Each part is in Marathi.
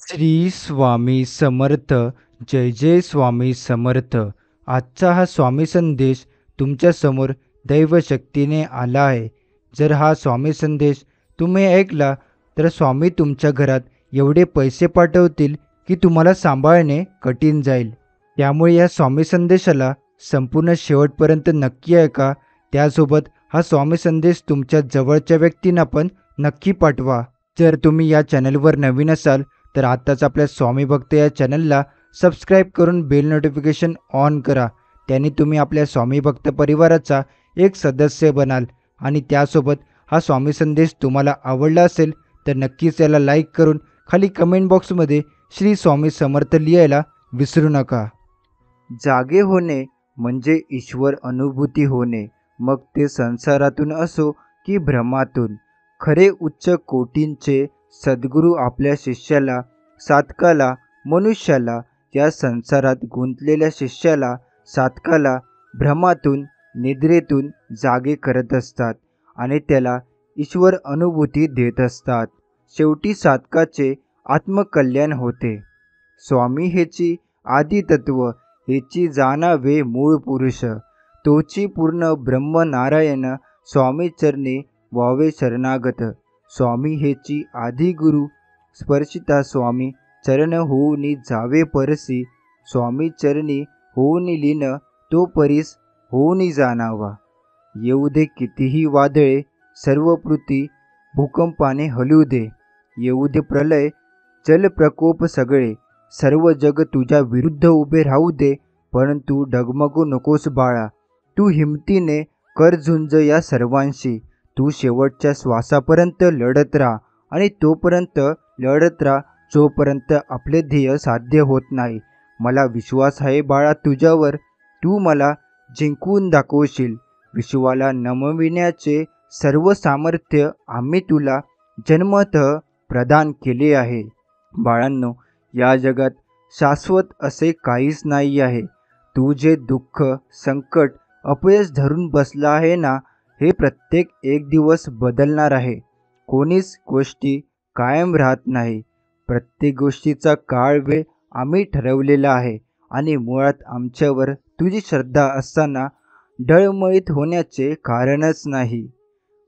श्री स्वामी समर्थ. जय जय स्वामी समर्थ. आजचा हा स्वामी संदेश तुमच्यासमोर दैवशक्तीने आला आहे. जर हा स्वामी संदेश तुम्ही ऐकला तर स्वामी तुमच्या घरात एवढे पैसे पाठवतील की तुम्हाला सांभाळणे कठीण जाईल. त्यामुळे या स्वामी संदेशाला संपूर्ण शेवटपर्यंत नक्की ऐका. त्यासोबत हा स्वामी संदेश तुमच्या जवळच्या व्यक्तींना पण नक्की पाठवा. जर तुम्ही या चॅनलवर नवीन असाल तर आत्ताच आपल्या स्वामी भक्त या चॅनलला सबस्क्राईब करून बेल नोटिफिकेशन ऑन करा. त्याने तुम्ही आपल्या स्वामी भक्त परिवाराचा एक सदस्य बनाल. आणि त्यासोबत हा स्वामी संदेश तुम्हाला आवडला असेल तर नक्कीच याला लाईक करून खाली कमेंट बॉक्समध्ये श्री स्वामी समर्थ लिहायला विसरू नका. जागे होणे म्हणजे ईश्वर अनुभूती होणे, मग ते संसारातून असो की भ्रमातून. खरे उच्च कोटींचे सद्गुरू आपल्या शिष्याला, साधकाला, मनुष्याला, या संसारात गुंतलेल्या शिष्याला, साधकाला भ्रमातून, निद्रेतून जागे करत असतात आणि त्याला ईश्वर अनुभूती देत असतात. शेवटी साधकाचे आत्मकल्याण होते. स्वामी हेची आदितत्व, हेची जाणावे मूळ पुरुष. तोची पूर्ण ब्रह्म नारायण, स्वामी चरणी व्हावे शरणागत. स्वामी हेची आधी गुरु, स्पर्शिता स्वामी चरण होऊनी जावे परसी. स्वामी चरणी होऊनी लीन, तो परीस होऊनी जाणावा. येऊ दे कितीही वादळे, सर्व पृथ्वी भूकंपाने हलू दे. येऊ दे प्रलय, जल प्रकोप सगळे, सर्व जग तुझ्या विरुद्ध उभे राहू दे. परंतु डगमगू नकोस बाळा, तू हिमतीने कर झुंज या सर्वांशी. तू शेवटच्या श्वासापर्यंत लढत राहा आणि तोपर्यंत लढत राहा जोपर्यंत आपले ध्येय साध्य होत नाही. मला विश्वास आहे बाळा तुझ्यावर, तू मला जिंकून दाखवशील. विश्वाला नमविण्याचे सर्व सामर्थ्य आम्ही तुला जन्मतः प्रदान केले आहे. बाळांनो, या जगात शाश्वत असे काहीच नाही आहे. तू जे दुःख, संकट, अपयश धरून बसला आहे ना, हे प्रत्येक एक दिवस बदलणार आहे. कोणीच गोष्टी कायम राहत नाही. प्रत्येक गोष्टीचा काळ वेळ आम्ही ठरवलेला आहे आणि मुळात आमच्यावर तुझी श्रद्धा असताना डळमळीत होण्याचे कारणच नाही.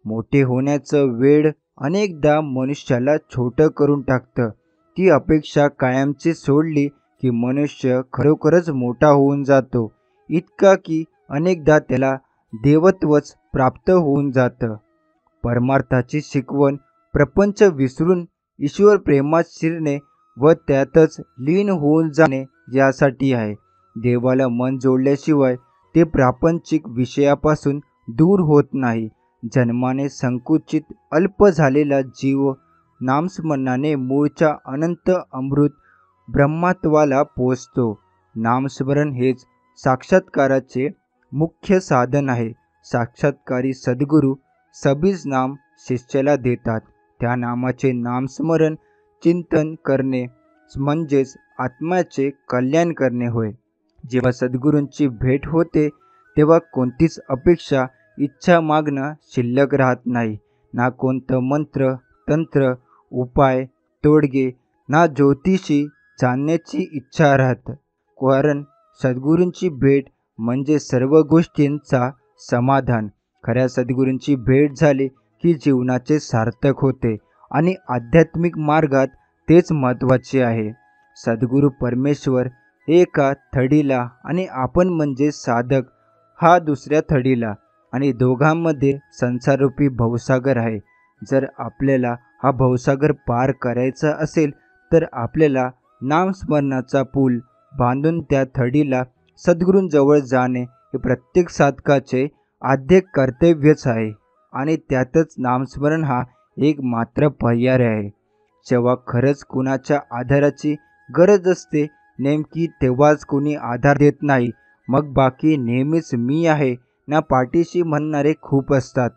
मोठे होण्याचं वेळ अनेकदा मनुष्याला छोटं करून टाकतं. ती अपेक्षा कायमची सोडली की मनुष्य खरोखरच मोठा होऊन जातो, इतका की अनेकदा त्याला देवत्वच प्राप्त होऊन जातं. परमार्थाची शिकवण प्रपंच विसरून ईश्वर प्रेमात शिरणे व त्यातच लीन होऊन जाणे यासाठी आहे. देवाला मन जोडल्याशिवाय ते प्रापंचिक विषयापासून दूर होत नाही. जन्माने संकुचित अल्प झालेला जीव नामस्मरणाने मूळच्या अनंत अमृत ब्रह्मत्वाला पोचतो. नामस्मरण हेच साक्षात्काराचे मुख्य साधन आहे. साक्षात्कारी सद्गुरू सबीज नाम शिष्याला देतात. त्या नामाचे नामस्मरण चिंतन करणे म्हणजेच आत्म्याचे कल्याण करणे होय. जेव्हा सद्गुरूंची भेट होते तेव्हा कोणतीच अपेक्षा, इच्छा मागणं शिल्लक राहत नाही. ना कोणतं मंत्र, तंत्र, उपाय, तोडगे, ना ज्योतिषी जाणण्याची इच्छा राहत. कारण सद्गुरूंची भेट म्हणजे सर्व गोष्टींचा समाधान. खऱ्या सद्गुरूंची भेट झाली की जीवनाचे सार्थक होते आणि आध्यात्मिक मार्गात तेच महत्त्वाचे आहे. सद्गुरू परमेश्वर एका थडीला आणि आपण म्हणजे साधक हा दुसऱ्या थडीला, आणि दोघांमध्ये संसाररूपी भवसागर आहे. जर आपल्याला हा भवसागर पार करायचा असेल तर आपल्याला नामस्मरणाचा पूल बांधून त्या थडीला सद्गुरूंजवळ जाणे हे प्रत्येक साधकाचे आद्य कर्तव्यच आहे. आणि त्यातच नामस्मरण हा एक मात्र पर्याय आहे. जेव्हा खरंच कुणाच्या आधाराची गरज असते नेमकी तेव्हाच कोणी आधार देत नाही. मग बाकी नेहमीच मी आहे ना पाठीशी म्हणणारे खूप असतात.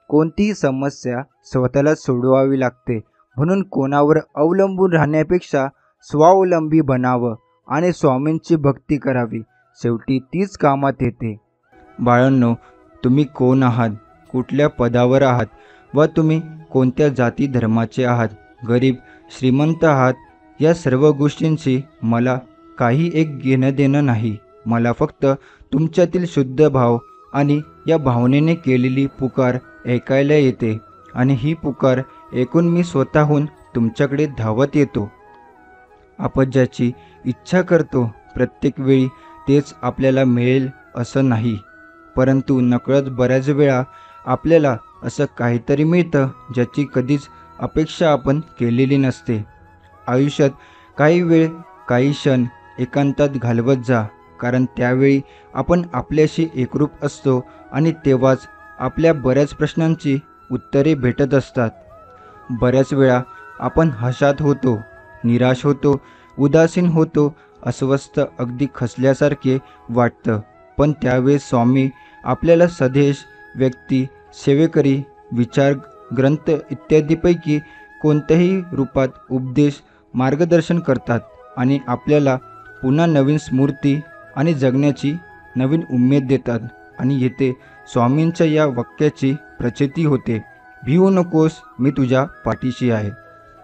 कोणतीही समस्या स्वतःला सोडवावी लागते. म्हणून कोणावर अवलंबून राहण्यापेक्षा स्वावलंबी बनावं आणि स्वामींची भक्ती करावी. शेवटी तीच कामात येते. बाळांनो, तुम्ही कोण आहात, कुठल्या पदावर आहात व तुम्ही कोणत्या जाती धर्माचे आहात, गरीब श्रीमंत आहात या सर्व गोष्टींची मला काही एक घेणं देणं नाही. मला फक्त तुमच्यातील शुद्ध भाव आणि या भावनेने केलेली पुकार ऐकायला येते आणि ही पुकार ऐकून मी स्वतःहून तुमच्याकडे धावत येतो. आपण ज्याची इच्छा करतो प्रत्येक वेळी तेच आपल्याला मिळेल असं नाही, परंतु नकळत बऱ्याच वेळा आपल्याला असं काहीतरी मिळतं ज्याची कधीच अपेक्षा आपण केलेली नसते. आयुष्यात काही वेळ काही क्षण एकांतात घालवत जा, कारण त्यावेळी आपण आपल्याशी एकरूप असतो आणि तेव्हाच आपल्या बऱ्याच प्रश्नांची उत्तरे भेटत असतात. बऱ्याच वेळा आपण हताश होतो, निराश होतो, उदासीन होतो, अस्वस्थ अगदी खचल्यासारखे वाटतं, पण त्यावेळेस स्वामी आपल्याला संदेश, व्यक्ती, सेवेकरी, विचार, ग्रंथ इत्यादीपैकी कोणत्याही रूपात उपदेश, मार्गदर्शन करतात आणि आपल्याला पुन्हा नवीन स्मृती आणि जगण्याची नवीन उमेद देतात. आणि येथे स्वामींच्या या वाक्याची प्रचिती होते, भिवू नकोस, मी तुझ्या पाठीशी आहे.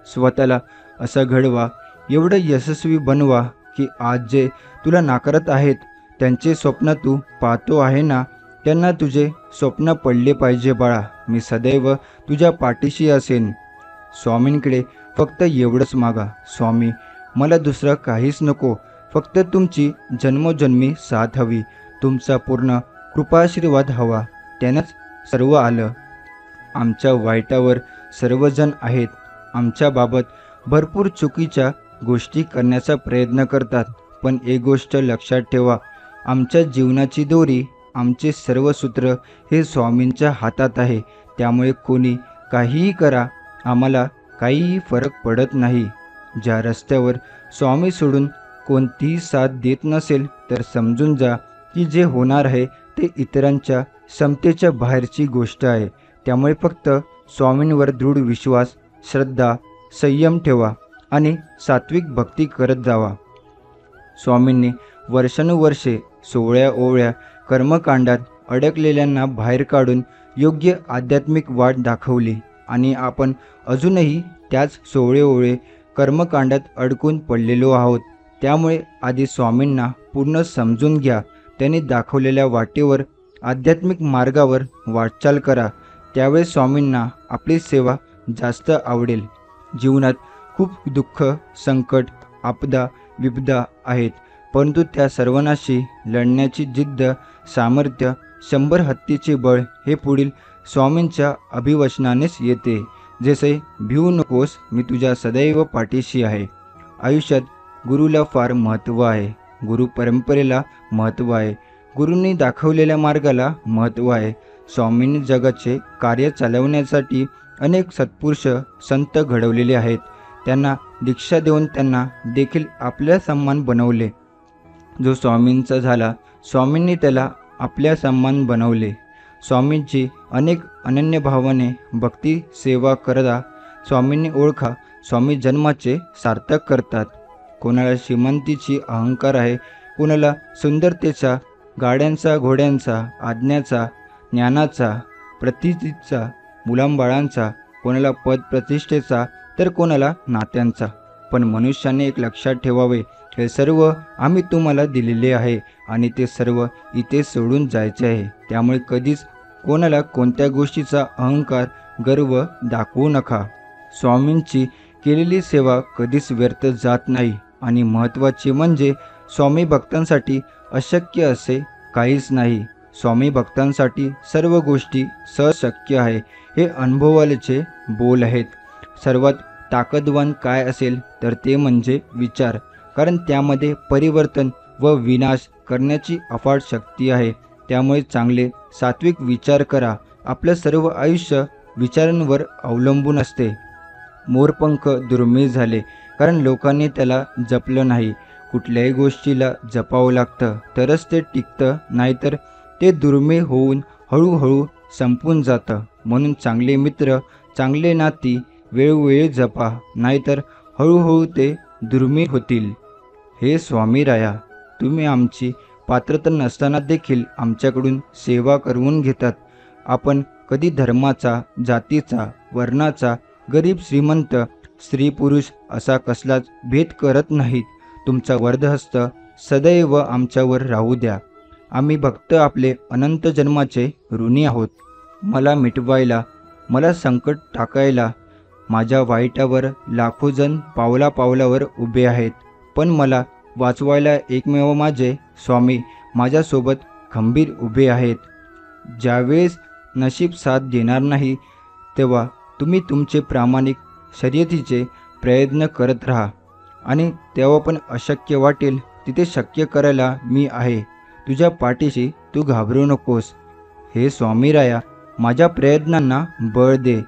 स्वतःला असं घडवा, एवढं यशस्वी बनवा की आज जे तुला नाकारत आहेत त्यांचे स्वप्न तू पाहतो आहे ना, त्यांना तुझे स्वप्न पडले पाहिजे बाळा. मी सदैव तुझ्या पाठीशी असेन. स्वामींकडे फक्त एवढंच मागा, स्वामी मला दुसरं काहीच नको, फक्त तुमची जन्मोजन्मी साथ हवी, तुमचा पूर्ण कृपाशीर्वाद हवा, त्यानंच सर्व आलं. आमच्या वाईटावर सर्वजण आहेत, आमच्याबाबत भरपूर चुकीच्या गोष्टी करण्याचा प्रयत्न करतात, पण एक गोष्ट लक्षात ठेवा, आमच्या जीवनाची दोरी, आमचे सर्व सूत्र हे स्वामींच्या हातात आहे. त्यामुळे कोणी काहीही करा, आम्हाला काहीही फरक पडत नाही. ज्या रस्त्यावर स्वामी सोडून कोणतीही साथ देत नसेल तर समजून जा की जे होणार आहे ते इतरांच्या क्षमतेच्या बाहेरची गोष्ट आहे. त्यामुळे फक्त स्वामींवर दृढ विश्वास, श्रद्धा, संयम ठेवा आणि सात्विक भक्ती करत जावा. स्वामींनी वर्षानुवर्षे 16 ओव्या कर्मकांडात अडकलेल्यांना बाहेर काढून योग्य आध्यात्मिक वाट दाखवली आणि आपण अजूनही त्याच 16 ओव्ये कर्मकांडात अडकून पडलेलो आहोत. त्यामुळे आधी स्वामींना पूर्ण समजून घ्या, त्यांनी दाखवलेल्या वाटेवर, आध्यात्मिक मार्गावर वाटचाल करा. त्यावेळेस स्वामींना आपली सेवा जास्त आवडेल. जीवनात खूप दुःख, संकट, आपदा, विपदा आहेत, परंतु त्या सर्वांशी लढण्याची जिद्द, सामर्थ्य, 100 हत्तीचे बळ हे पुढील स्वामींच्या अभिवचनानेच येते. जसे भिवू नकोस, मी तुझ्या सदैव पाठीशी आहे. आयुष्यात गुरुला फार महत्त्व आहे, गुरु परंपरेला महत्त्व आहे, गुरूंनी दाखवलेल्या मार्गाला महत्त्व आहे. स्वामींनी जगाचे कार्य चालवण्यासाठी अनेक सत्पुरुष संत घडवलेले आहेत. त्यांना दीक्षा देऊन त्यांना देखील आपल्या समान बनवले. जो स्वामींचा झाला, स्वामींनी त्याला आपल्या समान बनवले. स्वामींची अनेक अनन्य भावाने भक्ती सेवा करता स्वामींनी ओळखा, स्वामी जन्माचे सार्थक करतात. कोणाला श्रीमंतीची अहंकार आहे, कोणाला सुंदरतेचा, गाड्यांचा, घोड्यांचा, आज्ञाचा, ज्ञानाचा, प्रतिष्ठेचा, मुलांबाळांचा, कोणाला पद प्रतिष्ठेचा तर कोणाला नात्यांचा. पण मनुष्याने एक लक्षात ठेवावे, हे सर्व आम्ही तुम्हाला दिलेले आहे आणि ते सर्व इथे सोडून जायचे आहे. त्यामुळे कधीच कोणाला कोणत्या गोष्टीचा अहंकार, गर्व दाखवू नका. स्वामींची केलेली सेवा कधीच व्यर्थ जात नाही आणि महत्त्वाचे म्हणजे स्वामी भक्तांसाठी अशक्य असे काहीच नाही. स्वामी भक्तांसाठी सर्व गोष्टी सहज शक्य आहे, हे अनुभवालेचे बोल आहेत. सर्वात ताकदवान काय असेल तर ते म्हणजे विचार, कारण त्यामध्ये परिवर्तन व विनाश करण्याची अफाट शक्ती आहे. त्यामुळे चांगले सात्विक विचार करा. आपलं सर्व आयुष्य विचारांवर अवलंबून असते. मोरपंख दुर्मिळ झाले कारण लोकांनी त्याला जपलं नाही. कुठल्याही गोष्टीला जपावं लागतं तरच ते टिकतं, नाहीतर ते दुर्मिळ होऊन हळूहळू संपून जातं. म्हणून चांगले मित्र, चांगले नाती वेळोवेळी जपा, नाहीतर हळूहळू ते दुर्मिळ होतील. हे स्वामी राया, तुम्ही आमची पात्रता नसताना देखील आमच्याकडून सेवा करवून घेतात. आपण कधी धर्माचा, जातीचा, वर्णाचा, गरीब श्रीमंत, स्त्री पुरुष असा कसलाच भेद करत नाहीत. तुमचा वरदहस्त सदैव आमच्यावर राहू द्या. आम्ही भक्त आपले अनंत जन्माचे ऋणी आहोत. मला मिटवायला, मला संकट टाकायला माझ्या वाईटावर लाखो जण पावला पावलावर उभे आहेत, पण मला वाचवायला एकमेव माझे स्वामी माझ्यासोबत खंबीर उभे आहेत. ज्यावेळेस नशीब साथ देणार नाही तेव्हा तुम्ही तुमचे प्रामाणिक शर्यतीचे प्रयत्न करत राहा आणि तेव्हा पण अशक्य वाटेल तिथे शक्य करायला मी आहे. तुझ्या पाठीशी तू घाबरू नकोस. हे स्वामीराया, माझ्या प्रयत्नांना बळ दे,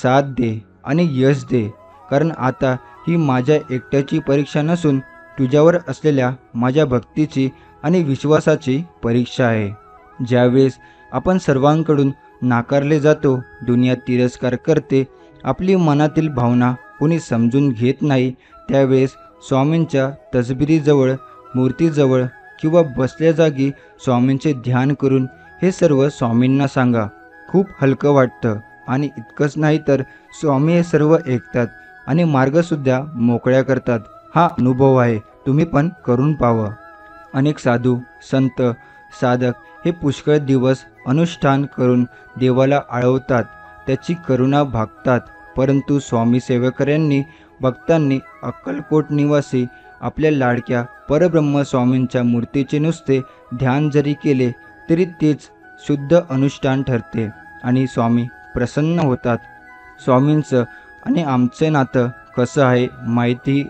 साथ दे आणि यश दे, कारण आता ही माझ्या एकट्याची परीक्षा नसून तुझ्यावर असलेल्या माझ्या भक्तीची आणि विश्वासाची परीक्षा आहे. ज्यावेळेस आपण सर्वांकडून नाकारले जातो, दुनिया तिरस्कार करते, आपली मनातील भावना कोणी समजून घेत नाही, त्यावेळेस स्वामींच्या तसबिरीजवळ, मूर्तीजवळ किंवा बसल्या जागी स्वामींचे ध्यान करून हे सर्व स्वामींना सांगा. खूप हलकं वाटतं आणि इतकंच नाही तर स्वामी हे सर्व ऐकतात आणि मार्गसुद्धा मोकळ्या करतात. हा अनुभव आहे, तुम्ही पण करून पाहावं. अनेक साधू, संत, साधक हे पुष्कळ दिवस अनुष्ठान करून देवाला आळवतात, त्याची करुणा भागतात, परंतु स्वामी सेवकऱ्यांनी, भक्तांनी अक्कलकोट निवासी आपल्या लाडक्या परब्रह्म स्वामींच्या मूर्तीचे नुसते ध्यान जरी केले तरी तेच शुद्ध अनुष्ठान ठरते आणि स्वामी प्रसन्न होतात. स्वामींचं आणि आमचे नातं कसं आहे माहिती?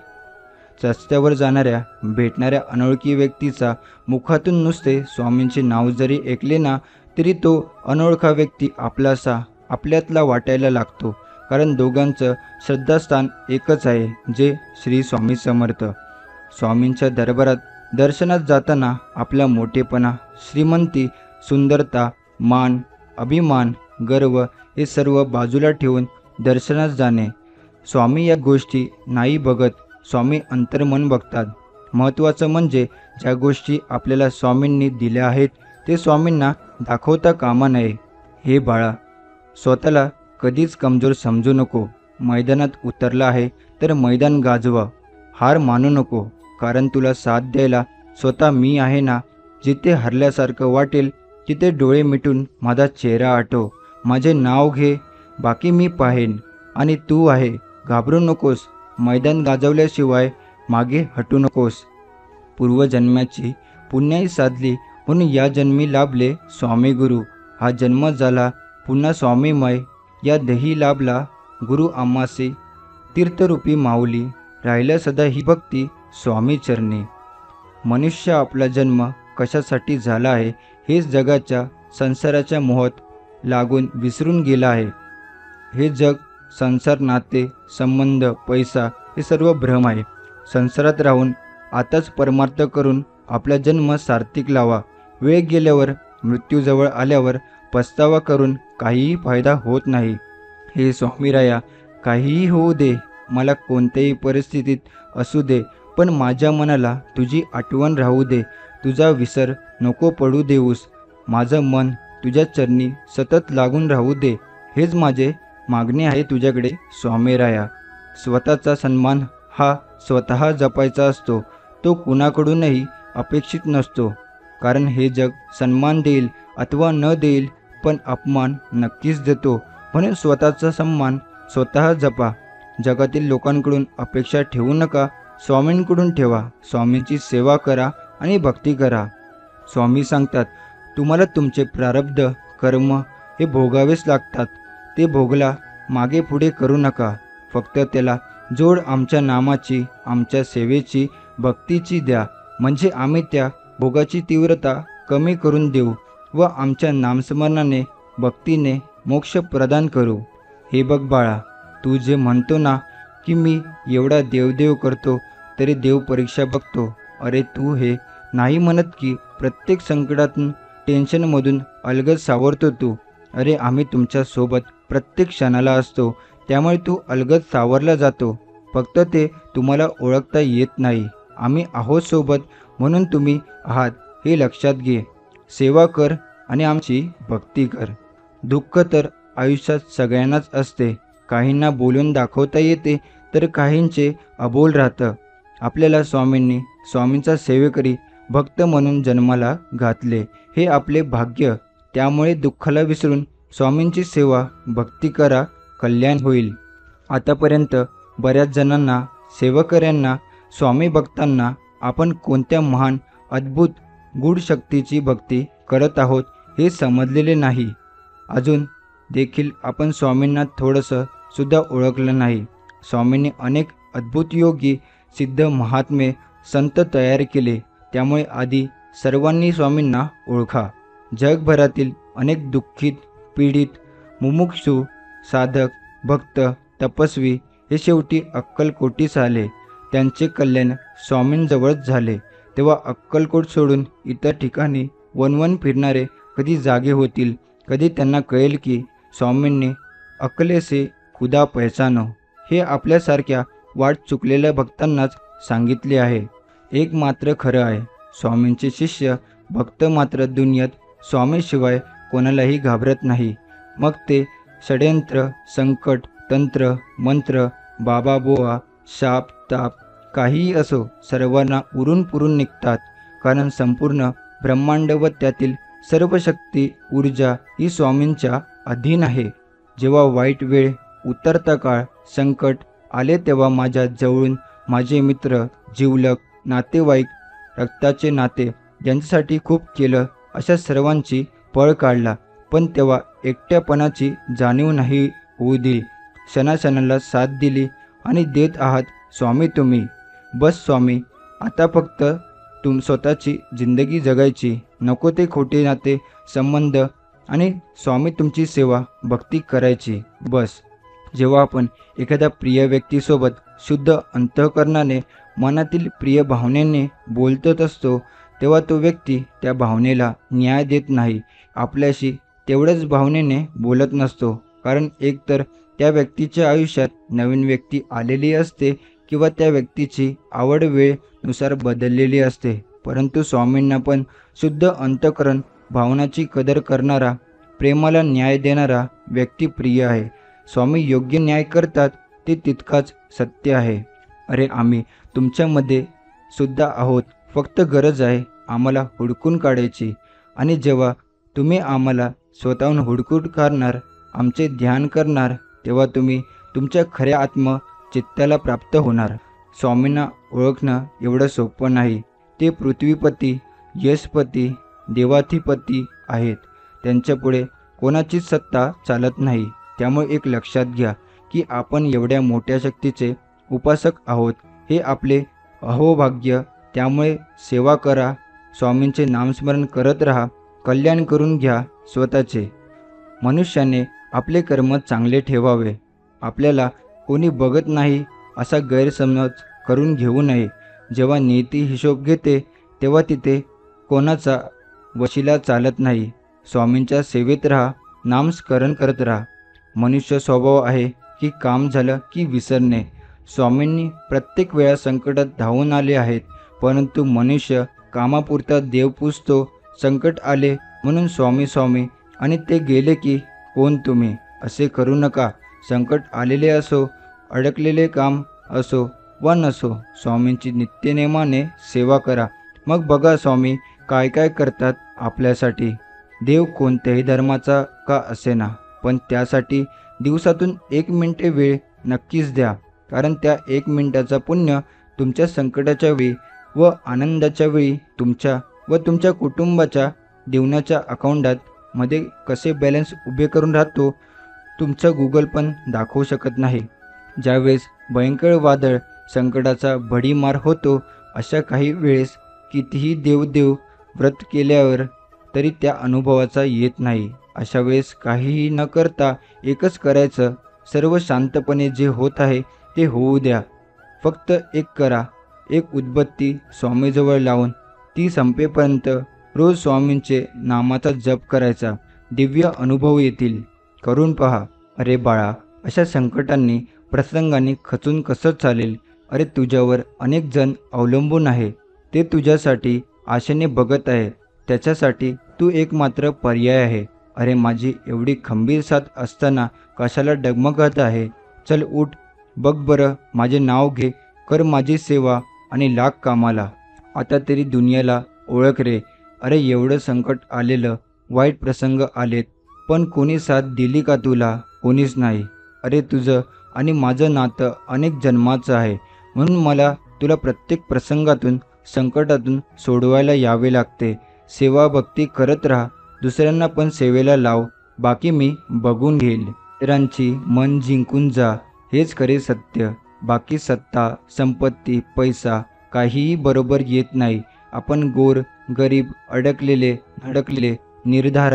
रस्त्यावर जाणाऱ्या, भेटणाऱ्या अनोळखी व्यक्तीचा मुखातून नुसते स्वामींचे नाव जरी ऐकले ना तरी तो अनोळखा व्यक्ती आपलासा, आपल्यातला वाटायला लागतो, कारण दोघांचं श्रद्धास्थान एकच आहे, जे श्री स्वामी समर्थ. स्वामींच्या दरबारात दर्शनात जाताना आपला मोठेपणा, श्रीमंती, सुंदरता, मान, अभिमान, गर्व हे सर्व बाजूला ठेवून दर्शनात जाणे. स्वामी या गोष्टी नाही बघत, स्वामी अंतर्मन बघतात. महत्त्वाचं म्हणजे ज्या गोष्टी आपल्याला स्वामींनी दिल्या आहेत ते स्वामींना दाखवता कामा नये. हे बाळा, स्वतःला कधीच कमजोर समजू नको. मैदानात उतरला आहे तर मैदान गाजवा. हार मानू नको, कारण तुला साथ द्यायला स्वतः मी आहे ना. जिथे हरल्यासारखं वाटेल तिथे डोळे मिटून माझा चेहरा आठव, माझे नाव घे, बाकी मी पाहेन. आणि तू आहे, घाबरू नकोस. मैदान गाजवल्याशिवाय मागे हटू नकोस. पूर्वजन्माची पुण्याई साधली म्हणून या जन्मी लाभले स्वामी गुरु. हा जन्म झाला पुन्हा स्वामीमय, या देही लाभला गुरु आम्हासी. तीर्थरूपी माऊली, राहिल्या सदा ही भक्ती स्वामी चरणी. मनुष्य आपला जन्म कशासाठी झाला आहे हेच जगाच्या, संसाराच्या मोहात लागून विसरून गेला आहे. हे जग, संसार, नाते, संबंध, पैसा हे सर्व भ्रम आहे. संसारात राहून आताच परमार्थ करून आपला जन्म सार्थक लावा. वेळ गेल्यावर, मृत्यूजवळ आल्यावर पस्तावा करून काहीही फायदा होत नाही. हे स्वामीराया, काहीही होऊ दे, मला कोणत्याही परिस्थितीत असू दे, पण माझ्या मनाला तुझी आठवण राहू दे. तुझा विसर नको पडू देऊस. माझं मन तुझ्या चरणी सतत लागून राहू दे. हेच माझे मागणे आहे तुझ्याकडे स्वामीराया. स्वतःचा सन्मान हा स्वतः जपायचा असतो, तो कुणाकडूनही अपेक्षित नसतो. कारण हे जग सन्मान देईल अथवा न देईल, पण अपमान नक्कीच देतो. म्हणून स्वतःचा सन्मान स्वतः जपा. जगातील लोकांकडून अपेक्षा ठेवू नका, स्वामींकडून ठेवा. स्वामींची सेवा करा आणि भक्ती करा. स्वामी सांगतात, तुम्हाला तुमचे प्रारब्ध कर्म हे भोगावेच लागतात. ते भोगला मागे पुढे करू नका. फक्त त्याला जोड आमच्या नामाची, आमच्या सेवेची, भक्तीची द्या. म्हणजे आम्ही त्या भोगाची तीव्रता कमी करून देऊ व आमच्या नामस्मरणाने, भक्तीने मोक्ष प्रदान करू. हे बघ बाळा, तू जे म्हणतो ना की मी एवढा देवदेव करतो तरी देव परीक्षा बघतो, अरे तू हे नाही म्हणत की प्रत्येक संकटातून, टेन्शनमधून अलगद सावरतो तू. अरे आम्ही तुमच्या सोबत प्रत्येक क्षणाला असतो, त्यामुळे तू अलगद सावरला जातो. फक्त ते तुम्हाला ओळखता येत नाही. आम्ही आहोत सोबत म्हणून तुम्ही आहात हे लक्षात घे. सेवा कर आणि आमची भक्ती कर. दुःख तर आयुष्यात सगळ्यांनाच असते. काहींना बोलून दाखवता येते तर काहींचे अबोल राहतं. आपल्याला स्वामींनी स्वामींचा सेवेकरी भक्त म्हणून जन्माला घातले, हे आपले भाग्य. त्यामुळे दुःखाला विसरून स्वामींची सेवा भक्ती करा, कल्याण होईल. आतापर्यंत बऱ्याच जणांना, सेवकऱ्यांना, स्वामी भक्तांना आपण कोणत्या महान अद्भुत गूढ शक्तीची भक्ती करत आहोत हे समजलेले नाही. अजून देखील आपण स्वामींना थोडंसं सुद्धा ओळखलं नाही. स्वामींनी अनेक अद्भुत योगी, सिद्ध, महात्मे, संत तयार केले. त्यामुळे आधी सर्वांनी स्वामींना ओळखा. जगभरातील अनेक दुःखित, पीडित, मुमुक्षू, साधक, भक्त, तपस्वी हे शेवटी अक्कलकोटीस आले. त्यांचे कल्याण स्वामींजवळच झाले. तेव्हा अक्कलकोट सोडून इतर ठिकाणी वनवन फिरणारे कधी जागे होतील? कधी त्यांना कळेल की स्वामींनी अकले से खुदा पहचानो हे आपल्यासारख्या वाट चुकलेल्या भक्तांनाच सांगितले आहे. एक मात्र खरं आहे, स्वामींचे शिष्य भक्त मात्र दुनियेत स्वामीशिवाय कोणालाही घाबरत नाही. मग ते षड्यंत्र, संकट, तंत्र, मंत्र, बाबा बोवा, शाप, ताप काहीही असो, सर्वांना उरून पुरून निघतात. कारण संपूर्ण ब्रह्मांड व त्यातील सर्व शक्ती, ऊर्जा ही स्वामींच्या अधीन आहे. जेव्हा वाईट वेळ, उतरता काळ, संकट आले तेव्हा माझ्या जवळून माझे मित्र, जिवलग, नातेवाईक, रक्ताचे नाते ज्यांच्यासाठी खूप केलं अशा सर्वांची पळ काढला. पण तेव्हा एकट्यापणाची जाणीव नाही होऊ दिली. क्षणाक्षणाला साथ दिली आणि देत आहात स्वामी तुम्ही. बस स्वामी, आता फक्त स्वतःची जिंदगी जगायची. नको ते खोटे नाते संबंध आणि स्वामी तुमची सेवा भक्ती करायची, बस. जेव्हा आपण एखाद्या प्रिय व्यक्तीसोबत शुद्ध अंतःकरणाने, मनातील प्रिय भावनेने बोलत असतो, तेव्हा तो व्यक्ती त्या भावनेला न्याय देत नाही. आपल्याशी तेवढ्याच भावनेने बोलत नसतो. कारण एकतर त्या व्यक्तीच्या आयुष्यात नवीन व्यक्ती आलेली असते किंवा त्या व्यक्तीची आवड वेळेनुसार बदललेली असते. परंतु स्वामींना पण शुद्ध अंतःकरण, भावनाची कदर करणारा, प्रेमाला न्याय देणारा व्यक्ती प्रिय आहे. स्वामी योग्य न्याय करतात, ते तितकाच सत्य आहे. अरे, आम्ही तुमच्यामध्ये सुद्धा आहोत. फक्त गरज आहे आम्हाला हुडकून काढायची. आणि जेव्हा तुम्ही आम्हाला स्वतःहून हुडकून काढणार, आमचे ध्यान करणार, तेव्हा तुम्ही तुमच्या खऱ्या आत्मचित्ताला प्राप्त होणार. स्वामींना ओळखणं एवढं सोपं नाही. ते पृथ्वीपती, यशपती, देवाधिपती आहेत. त्यांच्यापुढे कोणाचीच सत्ता चालत नाही. त्यामुळे एक लक्षात घ्या की आपण एवढ्या मोठ्या शक्तीचे उपासक आहोत, हे आपले अहोभाग्य. त्यामुळे सेवा करा, स्वामींचे नामस्मरण करत राहा, कल्याण करून घ्या स्वतःचे. मनुष्याने आपले कर्म चांगले ठेवावे. आपल्याला कोणी बघत नाही असा गैरसमज करून घेऊ नये. जेव्हा नियती हिशोब घेते तेव्हा तिथे कोणाचा वशिला चालत नाही. स्वामींच्या सेवेत राहा, नामस्मरण करत राहा. मनुष्य स्वभाव आहे की काम झालं की विसरणे. स्वामींनी प्रत्येक वेळा संकटात धावून आले आहेत, परंतु मनुष्य कामापुरता देव पूजतो. संकट आले म्हणून स्वामी स्वामी आणि ते गेले की कोण तुम्ही, असे करू नका. संकट आलेले असो, अडकलेले काम असो वा नसो, स्वामींची नित्यनेमाने सेवा करा. मग बघा स्वामी काय काय करतात आपल्यासाठी. देव कोणत्याही धर्माचा का असेना, पण त्यासाठी दिवसातून 1 मिनिट वेळ नक्कीच द्या. कारण त्या 1 मिनिटाचा पुण्य तुमच्या संकटाच्या वेळी व आनंदाच्या वेळी तुमच्या व तुमच्या कुटुंबाच्या जीवनाच्या अकाउंटात मध्ये कसे बॅलन्स उभे करून राहतो, तुमचं गुगल पण दाखवू शकत नाही. ज्यावेळेस भयंकर वादळ, संकटाचा भडीमार होतो, अशा काही वेळेस कितीही देवदेव व्रत केल्यावर तरी त्या अनुभवाचा येत नाही. अशा वेळेस काहीही न करता एकच करायचं, सर्व शांतपणे जे होत आहे ते होऊ द्या. फक्त एक करा, एक उदबत्ती स्वामीजवळ लावून ती संपेपर्यंत रोज स्वामींचे नामाचा जप करायचा. दिव्य अनुभव येतील. करून पहा. अरे बाळा, अशा संकटांनी, प्रसंगांनी खचून कसं चालेल? अरे, तुझ्यावर अनेक जण अवलंबून आहे. ते तुझ्यासाठी आशेने बघत आहे. त्याच्यासाठी तू एकमात्र पर्याय आहे. अरे, माझी एवढी खंबीर साथ असताना कशाला डगमगत आहे? चल उठ, बघ बरं, माझे नाव घे, कर माझी सेवा आणि लाग कामाला. आता तरी दुनियाला ओळख रे. अरे एवढं संकट आलेलं, वाईट प्रसंग आलेत, पण कोणी साथ दिली का तुला? कोणीच नाही. अरे तुझं आणि माझं नातं अनेक जन्माचं आहे, म्हणून मला तुला प्रत्येक प्रसंगातून संकटातून सोडवायला यावे लागते. सेवा भक्ती करत राहा, दुसऱ्यांना पण सेवेला लाव, बाकी मी बघून घेईल. इतरांची मन जिंकून जा, हेच खरे सत्य. बाकी सत्ता, संपत्ती, पैसा काहीही बरोबर येत नाही. आपण गोर, गरीब, अडकलेले, धडकलेले, निर्धार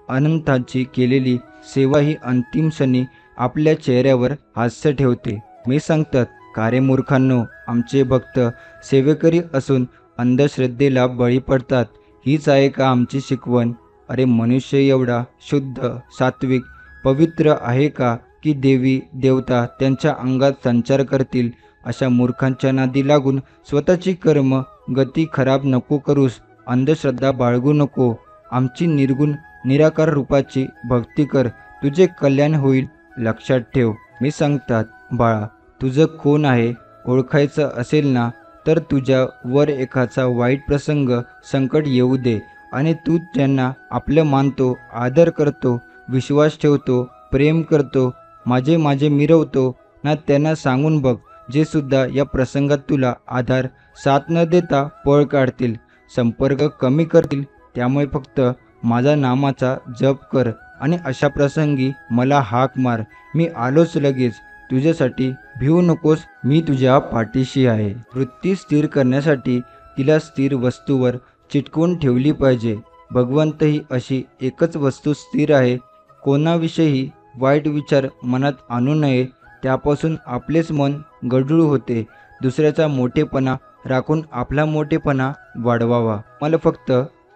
अनंताची केलेली सेवा ही अंतिम क्षणी आपल्या चेहऱ्यावर हास्य ठेवते. मी सांगतात का रे मूर्खांनो, आमचे भक्त सेवेकरी असून अंधश्रद्धेला बळी पडतात. हीच आहे का आमची शिकवण? अरे मनुष्य एवढा शुद्ध, सात्विक, पवित्र आहे का की देवी देवता त्यांच्या अंगात संचार करतील? अशा मूर्खांच्या नादी लागून स्वतःची कर्म गती खराब नको करूस, अंधश्रद्धा बाळगू नको. आमची निर्गुण निराकार रूपाची भक्ती कर, तुझे कल्याण होईल. लक्षात ठेव. मी सांगतात बाळा, तुझं कोण आहे ओळखायचं असेल ना, तर तुझ्या वर एखादा वाईट प्रसंग, संकट येऊ दे आणि तू त्यांना आपलं मानतो, आदर करतो, विश्वास ठेवतो, प्रेम करतो, माझे माझे मिरवतो ना, त्यांना सांगून बघ. जे सुद्धा या प्रसंगात तुला आधार साथ न देता पळ काढतील, संपर्क कमी करतील. त्यामुळे फक्त माझा नामाचा जप कर आणि अशा प्रसंगी मला हाक मार. मी आलोच लगेच. तुझ्यासाठी भिवू नकोस, मी तुझ्या पाठीशी आहे. वृत्ती स्थिर करण्यासाठी तिला स्थिर वस्तूवर चिटकवून ठेवली पाहिजे. भगवंतही अशी एकच वस्तू स्थिर आहे. कोणाविषयी वाईट विचार मनात आणू नये, त्यापासून आपलेच मन गढूळ होते. दुसऱ्याचा मोठेपणा राखून आपला मोठेपणा वाढवावा. मला फक्त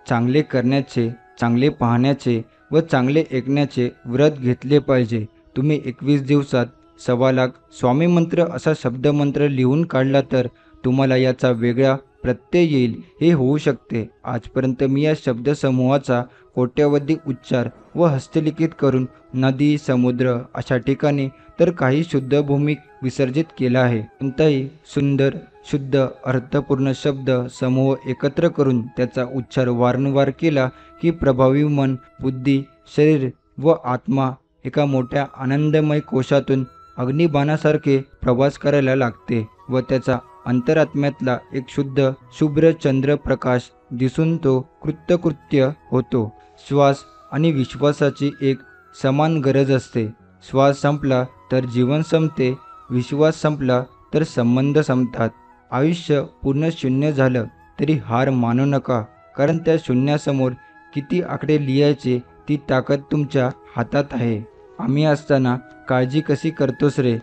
चांगले करण्याचे, चांगले पाहण्याचे व चांगले ऐकण्याचे व्रत घेतले पाहिजे. तुम्ही 21 दिवसात 1.25 लाख स्वामी मंत्र असा शब्दमंत्र लिहून काढला तर तुम्हाला याचा वेगळा प्रत्यय येईल. हे होऊ शकते. आजपर्यंत मी या शब्दसमूहाचा कोट्यावधी उच्चार व हस्तलिखित करून नदी, समुद्र अशा ठिकाणी तर काही शुद्ध भूमी विसर्जित केला आहे. कोणताही सुंदर, शुद्ध, अर्थपूर्ण शब्द समूह एकत्र करून त्याचा उच्चार वारंवार केला की प्रभावी मन, बुद्धी, शरीर व आत्मा एका मोठ्या आनंदमय कोशातून अग्निबाणासारखे प्रवास करायला लागते व त्याचा अंतरात्म्यातला एक शुद्ध शुभ्र चंद्र प्रकाश दिसून तो कृत्यकृत्य होतो. श्वास आणि विश्वासाची एक समान गरज असते. श्वास संपला तर जीवन संपते, विश्वास संपला तर संबंध संपतात. आयुष्य पूर्ण शून्य झालं तरी हार मानू नका, कारण त्या शून्यासमोर किती आकडे लिहायचे ती ताकद तुमच्या हातात आहे. आम्ही असताना काळजी कशी करतोस रे?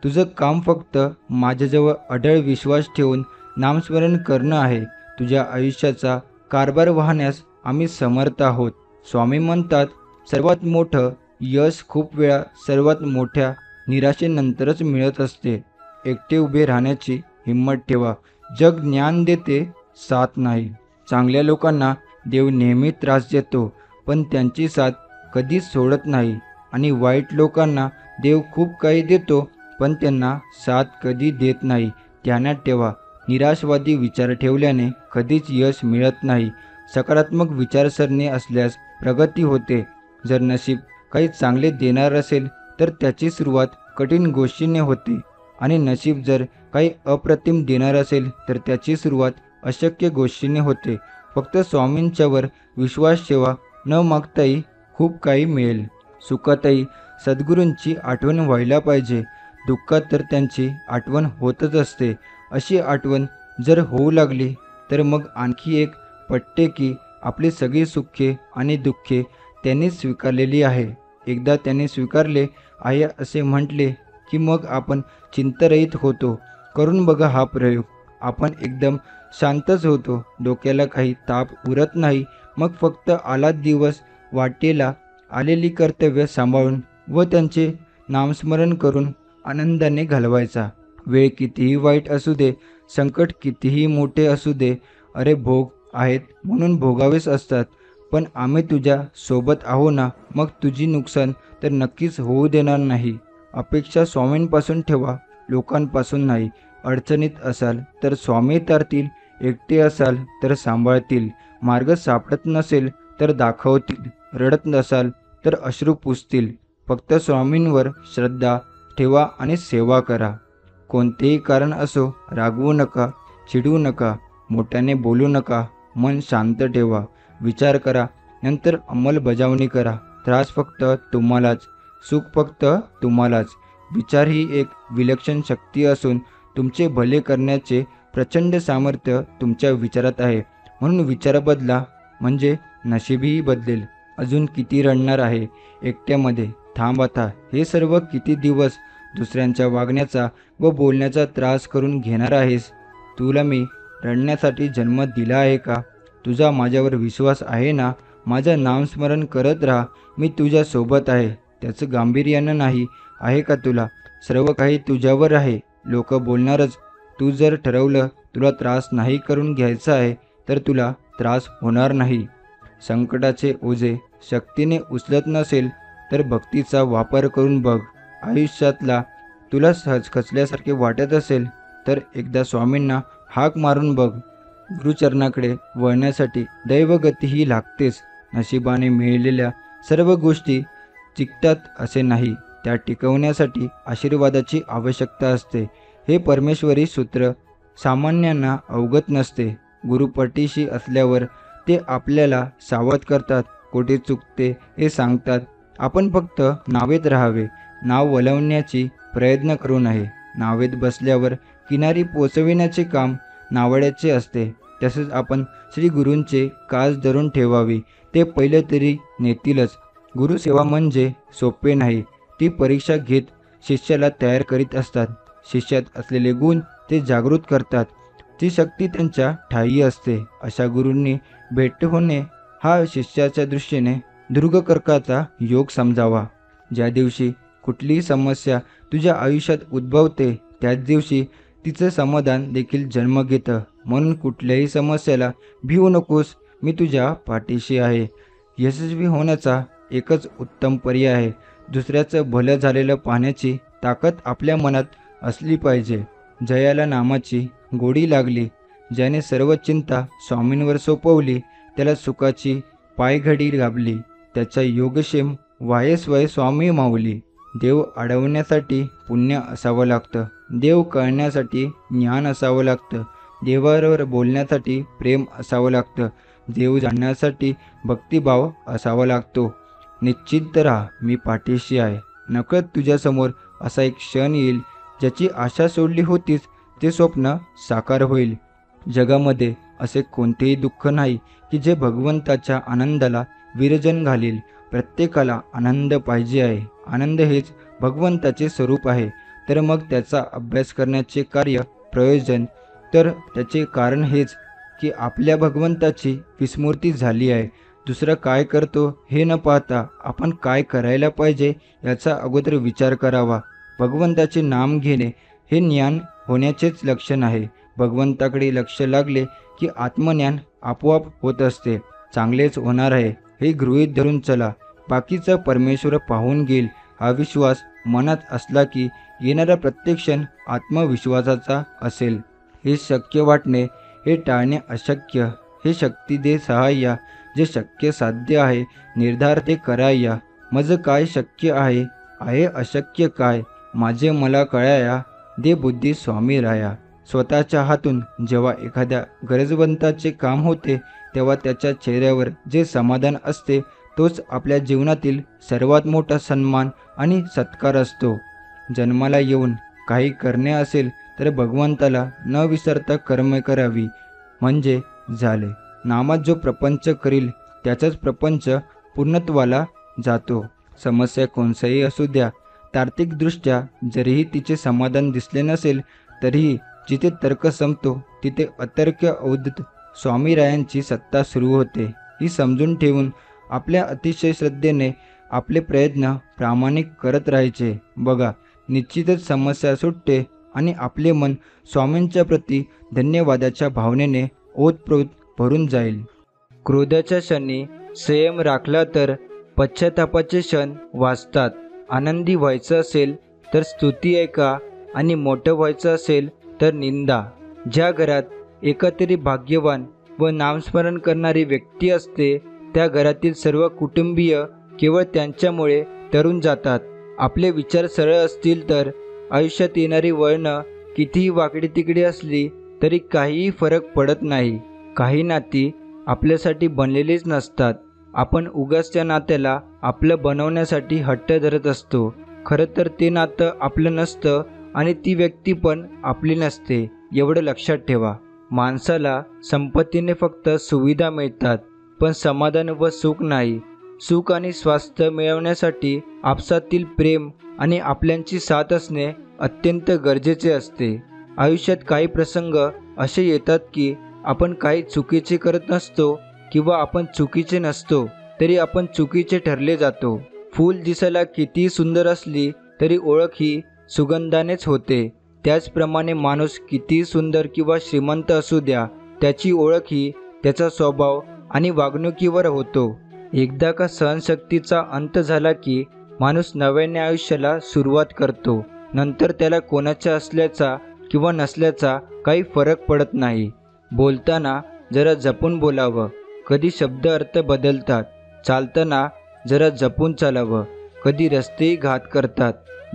तुझं काम फक्त माझ्याजवळ अढळ विश्वास ठेवून नामस्मरण करणं आहे. तुझ्या आयुष्याचा कारभार वाहण्यास आम्ही समर्थ आहोत. स्वामी म्हणतात, सर्वात मोठं यश खूप वेळा सर्वात मोठ्या निराशेनंतरच मिळत असते. एकटे उभे राहण्याची हिंमत ठेवा. जग ज्ञान देते, साथ नाही. चांगल्या लोकांना देव नेहमी त्रास देतो, पण त्यांची साथ कधीच सोडत नाही. आणि वाईट लोकांना देव खूप काही देतो, पण त्यांना साथ कधी देत नाही. ध्यानात ठेवा, निराशवादी विचार ठेवल्याने कधीच यश मिळत नाही. सकारात्मक विचारसरणी असल्यास प्रगती होते. जर नशीब काही चांगले देणार असेल तर त्याची सुरुवात कठीण गोष्टीने होते, आणि नशीब जर काही अप्रतिम देणार असेल तर त्याची सुरुवात अशक्य गोष्टीने होते. फक्त स्वामींच्यावर विश्वास ठेवा. न मागताही खूप काही मिळेल. सुखातही सद्गुरूंची आठवण व्हायला पाहिजे. दुःखात तर त्यांची आठवण होतच असते. अशी आठवण जर होऊ लागली तर मग आणखी एक पटते की आपली सगळी सुखे आणि दुःखे त्यांनी स्वीकारलेली आहे. एकदा त्यांनी स्वीकारले आहे असे म्हटले की मग आपण चिंतारहित होतो. करून बघा हा प्रयोग. आपण एकदम शांतच होतो. डोक्याला काही ताप उरत नाही. मग फक्त आला दिवस वाटेला आलेली कर्तव्य सांभाळून व त्यांचे नामस्मरण करून आनंदाने घालवायचा. वेळ कितीही वाईट असू दे, संकट कितीही मोठे असू दे, अरे भोग आहेत म्हणून भोगावेच असतात. पण आम्ही तुझ्या सोबत आहो ना, मग तुझी नुकसान तर नक्कीच होऊ देणार नाही. अपेक्षा स्वामींपासून ठेवा. लोकांपासून नाही. अडचणीत असाल तर स्वामी तारतील, एकटे असाल तर सांभाळतील, मार्ग सापडत नसेल तर दाखवतील, रडत नसाल तर अश्रू पुसतील. फक्त स्वामींवर श्रद्धा ठेवा आणि सेवा करा. कोणतेही कारण असो, रागवू नका, चिडवू नका, मोठ्याने बोलू नका. मन शांत ठेवा, विचार करा, नंतर अंमलबजावणी करा. त्रास फक्त तुम्हालाच, सुख फक्त तुम्हालाच. विचार ही एक विलक्षण शक्ती असून तुमचे भले करण्याचे प्रचंड सामर्थ्य तुमच्या विचारात आहे. म्हणून विचार बदला, म्हणजे नशीबही बदलेल. अजून किती रडणार आहे एकट्यामध्ये? थांब आता. हे सर्व किती दिवस दुसऱ्यांच्या वागण्याचा व बोलण्याचा त्रास करून घेणार आहेस? तुला मी रडण्यासाठी जन्म दिला आहे का? तुझा माझ्यावर विश्वास आहे ना? माझं नामस्मरण करत राहा. मी तुझ्या सोबत आहे. त्याचं गांभीर्यानं नाही आहे का तुला? सर्व काही तुझ्यावर आहे. लोक बोलणारच. तू जर ठरवलं तुला त्रास नाही करून घ्यायचा आहे तर तुला त्रास होणार नाही. संकटाचे ओझे शक्तीने उचलत नसेल तर भक्तीचा वापर करून बघ. आयुष्यातला तुला सहज खचल्यासारखे वाटत असेल तर एकदा स्वामींना हाक मारून बघ. गुरुचरणाकडे वळण्यासाठी दैवगतीही लागतेच. नशिबाने मिळालेल्या सर्व गोष्टी टिकतात असे नाही. त्या टिकवण्यासाठी आशीर्वादाची आवश्यकता असते. हे परमेश्वरी सूत्र सामान्यांना अवगत नसते. गुरुपटीशी असल्यावर ते आपल्याला सावध करतात, कोठे चुकते हे सांगतात. आपण फक्त नावेत राहावे, नाव वळवण्याची प्रयत्न करू नये. नावेत बसल्यावर किनारी पोचविण्याचे काम नावड्याचे असते. तसेच आपण श्री गुरूंचे कास धरून ठेवावी. ते पहिले तरी नेतीलच. गुरुसेवा म्हणजे सोपे नाही. ती परीक्षा घेत शिष्याला तयार करीत असतात. शिष्यात असलेले गुण ते जागृत करतात. ती शक्ती त्यांच्या ठायी असते. अशा गुरूंनी भेट होणे हा शिष्याच्या दृष्टीने दुर्गकर्काचा योग समजावा. ज्या दिवशी कुठलीही समस्या तुझ्या आयुष्यात उद्भवते त्याच दिवशी तिचं समाधान देखील जन्म घेतं. म्हणून कुठल्याही समस्याला भिवू नकोस. मी तुझ्या पाठीशी आहे. यशस्वी होण्याचा एकच उत्तम पर्याय आहे. दुसऱ्याचं भलं झालेलं पाहण्याची ताकद आपल्या मनात असली पाहिजे. जयाला नामाची गोडी लागली. ज्याने सर्व चिंता स्वामींवर सोपवली त्याला सुखाची पायघडी लाभली. त्याच्या योगक्षेम वायस्वय स्वामी माऊली. देव अडवण्यासाठी पुण्य असावं लागतं. देव कळण्यासाठी ज्ञान असावं लागतं. देवावर बोलण्यासाठी प्रेम असावं लागतं. देव जाणण्यासाठी भक्तिभाव असावा लागतो. निश्चिंत राहा, मी पाठीशी आहे. नकळत तुझ्यासमोर असा एक क्षण येईल ज्याची आशा सोडली होतीस ते स्वप्न साकार होईल. जगामध्ये असे कोणतेही दुःख नाही की जे भगवंताच्या आनंदाला विरजन घालील. प्रत्येकाला आनंद पाहिजे आहे. आनंद हेच भगवंताचे स्वरूप आहे. तर मग त्याचा अभ्यास करण्याचे कार्य प्रयोजन? तर त्याचे कारण हेच की आपल्या भगवंताची विस्मृती झाली आहे. दुसरं काय करतो हे न पाहता आपण काय करायला पाहिजे याचा अगोदर विचार करावा. भगवंताचे नाम घेणे हे ज्ञान होण्याचेच लक्षण आहे. भगवंताकडे लक्ष लागले की आत्मज्ञान आपोआप होत असते. चांगलेच होणार आहे हे गृहीत धरून चला. बाकीचं परमेश्वर पाहून घेईल हा विश्वास मनात असला की येणारा प्रत्येक क्षण आत्मविश्वासाचा असेल. हे शक्य वाटणे हे टाळणे अशक्य. हे शक्ती दे सहाय्या. जे शक्य साध्य आहे निर्धार ते कराया. मज काय शक्य आहे, आहे अशक्य काय. माझे मला कळाया, दे बुद्धी स्वामी राया. स्वतःच्या हातून जेव्हा एखाद्या गरजवंताचे काम होते तेव्हा त्याच्या चेहऱ्यावर जे समाधान असते तोच आपल्या जीवनातील सर्वात मोठा सन्मान आणि सत्कार असतो. जन्माला येऊन काही करणे असेल तर भगवंताला न विसरता कर्म करावी म्हणजे झाले. नामात जो प्रपंच करील त्याचाच प्रपंच पूर्णत्वाला जातो. समस्या कोणतीही असू द्या, तार्किकदृष्ट्या जरीही तिचे समाधान दिसले नसेल तरीही जिथे तर्क संपतो तिथे अतर्क्य अवधूत स्वामीरायांची सत्ता सुरू होते. ही समजून ठेवून आपल्या अतिशय श्रद्धेने आपले प्रयत्न प्रामाणिक करत राहायचे. बघा, निश्चितच समस्या सुटते आणि आपले मन स्वामींच्या प्रती धन्यवादाच्या भावनेने ओतप्रोत भरून जाईल. क्रोधाच्या क्षणी संयम राखला तर पश्चातापाचे क्षण वाचतात. आनंदी व्हायचं असेल तर स्तुती ऐका, आणि मोठं व्हायचं असेल तर निंदा. ज्या घरात एका तरी भाग्यवान व नामस्मरण करणारी व्यक्ती असते त्या घरातील सर्व कुटुंबीय केवळ त्यांच्यामुळे तरुण जातात. आपले विचार सरळ असतील तर आयुष्यात येणारी वळणं कितीही वाकडी तिकडी असली तरी काहीही फरक पडत नाही. काही नाती आपल्यासाठी बनलेलीच नसतात. आपण उगाच त्या नात्याला आपलं बनवण्यासाठी हट्ट धरत असतो. खरं तर ते नातं आपलं नसतं आणि ती व्यक्ती पण आपली नसते, एवढं लक्षात ठेवा. माणसाला संपत्तीने फक्त सुविधा मिळतात पण समाधान व सुख नाही. सुख आणि स्वास्थ्य मिळवण्यासाठी आपसातील प्रेम आणि आपल्यांची साथ असणे अत्यंत गरजेचे असते. आयुष्यात काही प्रसंग असे येतात की आपण काही चुकीचे करत नसतो किंवा आपण चुकीचे नसतो तरी आपण चुकीचे ठरले जातो. फूल दिसायला कितीही सुंदर असली तरी ओळख ही सुगंधानेच होते. त्याचप्रमाणे माणूस कितीही सुंदर किंवा श्रीमंत असू द्या, त्याची ओळख ही त्याचा स्वभाव आणि वागणुकीवर होतो. एकदा का सहनशक्तीचा अंत झाला की माणूस नव्याने आयुष्याला सुरुवात करतो. नंतर त्याला कोणाच्या असल्याचा किंवा नसल्याचा काही फरक पडत नाही. बोलताना जरा जपून बोलावं, कधी शब्द अर्थ बदलतात. चालताना जरा जपून चालावं, कधी रस्तेही घात करतात.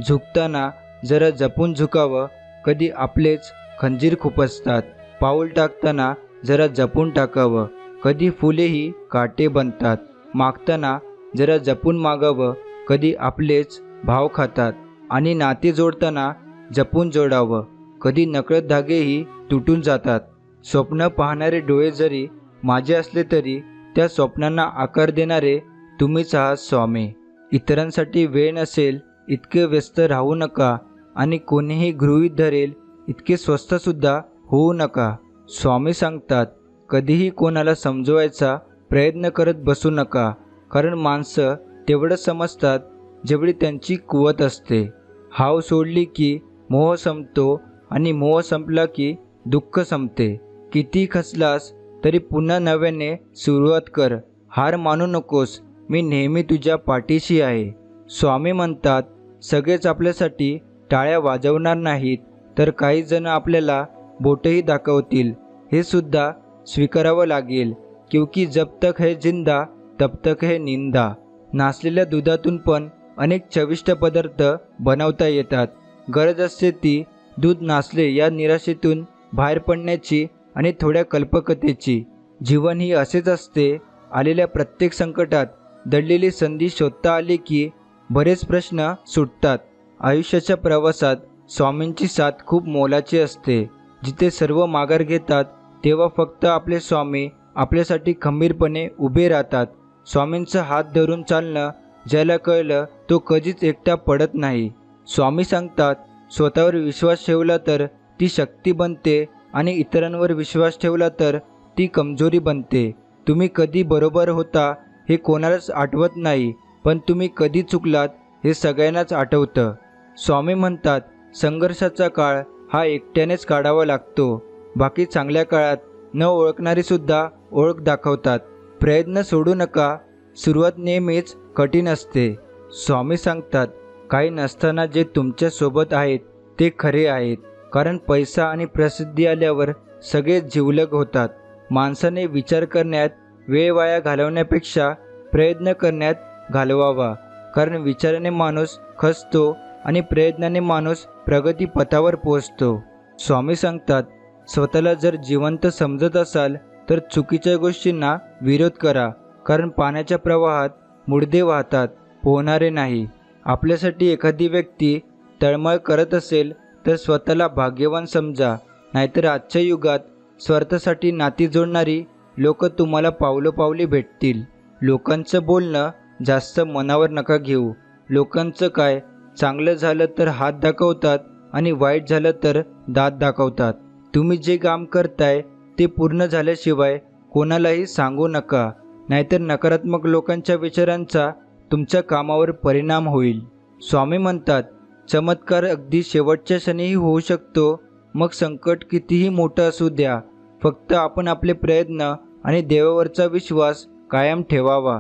झुकताना जरा जपून झुकावं, कधी आपलेच खंजीर खुपसतात. पाऊल टाकताना जरा जपून टाकावं, कधी फुलेही काटे बनतात. मागताना जरा जपून मागावं, कधी आपलेच भाव खातात. आणि नाते जोडताना जपून जोडावं, कधी नकळत धागेही तुटून जातात. स्वप्न पाहणारे डोळे जरी माझे असले तरी त्या स्वप्नांना आकार देणारे तुम्हीच आहात स्वामी. इतरांसाठी वेळ नसेल इतके व्यस्त राहू नका आणि कोणीही गृहीत धरेल इतके स्वस्तसुद्धा होऊ नका. स्वामी सांगतात, कधीही कोणाला समजवायचा प्रयत्न करत बसू नका, कारण माणसं तेवढं समजतात जेवढी त्यांची कुवत असते. हाव सोडली की मोह संपतो आणि मोह संपला की दुःख संपते. किती खचलास तरी पुन्हा नव्याने सुरुवात कर. हार मानू नकोस, मी नेहमी तुझ्या पाठीशी आहे. स्वामी म्हणतात, सगळेच आपल्यासाठी टाळ्या वाजवणार नाहीत तर काही जण आपल्याला बोटही दाखवतील. हे सुद्धा स्वीकारावं लागेल, क्योंकि जब तक है जिंदा तब तक है निंदा. नासलेल्या दुधातून पण अनेक चविष्ट पदार्थ बनवता येतात. गरज असते ती दूध नासले या निराशेतून बाहेर पडण्याची आणि थोड्या कल्पकतेची. जीवन ही असेच असते. आलेल्या प्रत्येक संकटात दडलेली संधी शोधता आली की बरेच प्रश्न सुटतात. आयुष्याच्या प्रवासात स्वामींची साथ खूप मोलाची असते. जिथे सर्व माघार घेतात तेव्हा फक्त आपले स्वामी आपल्यासाठी खंबीरपणे उभे राहतात. स्वामींचा हात धरून चालणं ज्याला कळलं तो कधीच एकटा पडत नाही. स्वामी सांगतात, स्वतःवर विश्वास ठेवला तर ती शक्ती बनते आणि इतरांवर विश्वास ठेवला तर ती कमजोरी बनते. तुम्ही कधी बरोबर होता हे कोणालाच आठवत नाही, पण तुम्ही कधी चुकलात हे सगळ्यांनाच आठवतं. स्वामी म्हणतात, संघर्षाचा काळ हा एकट्यानेच काढावा लागतो. बाकी चांगल्या काळात न ओळखणारी सुद्धा ओळख दाखवतात. प्रयत्न सोडू नका, सुरुवात नेहमीच कठीण असते. स्वामी सांगतात, काही नसताना जे तुमच्या सोबत आहेत ते खरे आहेत, कारण पैसा आणि प्रसिद्धी आल्यावर सगळे जिवलग होतात. माणसाने विचार करण्यात वेळ वाया घालवण्यापेक्षा प्रयत्न करण्यात घालवावा, कारण विचाराने माणूस खचतो आणि प्रयत्नाने माणूस प्रगतीपथावर पोहोचतो. स्वामी सांगतात, स्वतःला जर जिवंत समजत असाल तर चुकीच्या गोष्टींना विरोध करा, कारण पाण्याच्या प्रवाहात मुडदे वाहतात, पोहणारे नाही. आपल्यासाठी एखादी व्यक्ती तळमळ करत असेल तर स्वतःला भाग्यवान समजा, नाहीतर आजच्या युगात स्वार्थासाठी नाती जोडणारी लोक तुम्हाला पावलोपावली भेटतील. लोकांचं बोलणं जास्त मनावर नका घेऊ. लोकांचं काय, चांगलं झालं तर हात दाखवतात आणि वाईट झालं तर दात दाखवतात. तुम्ही जे काम करताय ते पूर्ण झाल्याशिवाय कोणालाही सांगू नका, नाहीतर नकारात्मक लोकांच्या विचारांचा तुमच्या कामावर परिणाम होईल. स्वामी म्हणतात, चमत्कार अगदी शेवटच्या क्षणीही होऊ शकतो. मग संकट कितीही मोठं असू द्या, फक्त आपण आपले प्रयत्न आणि देवावरचा विश्वास कायम ठेवावा.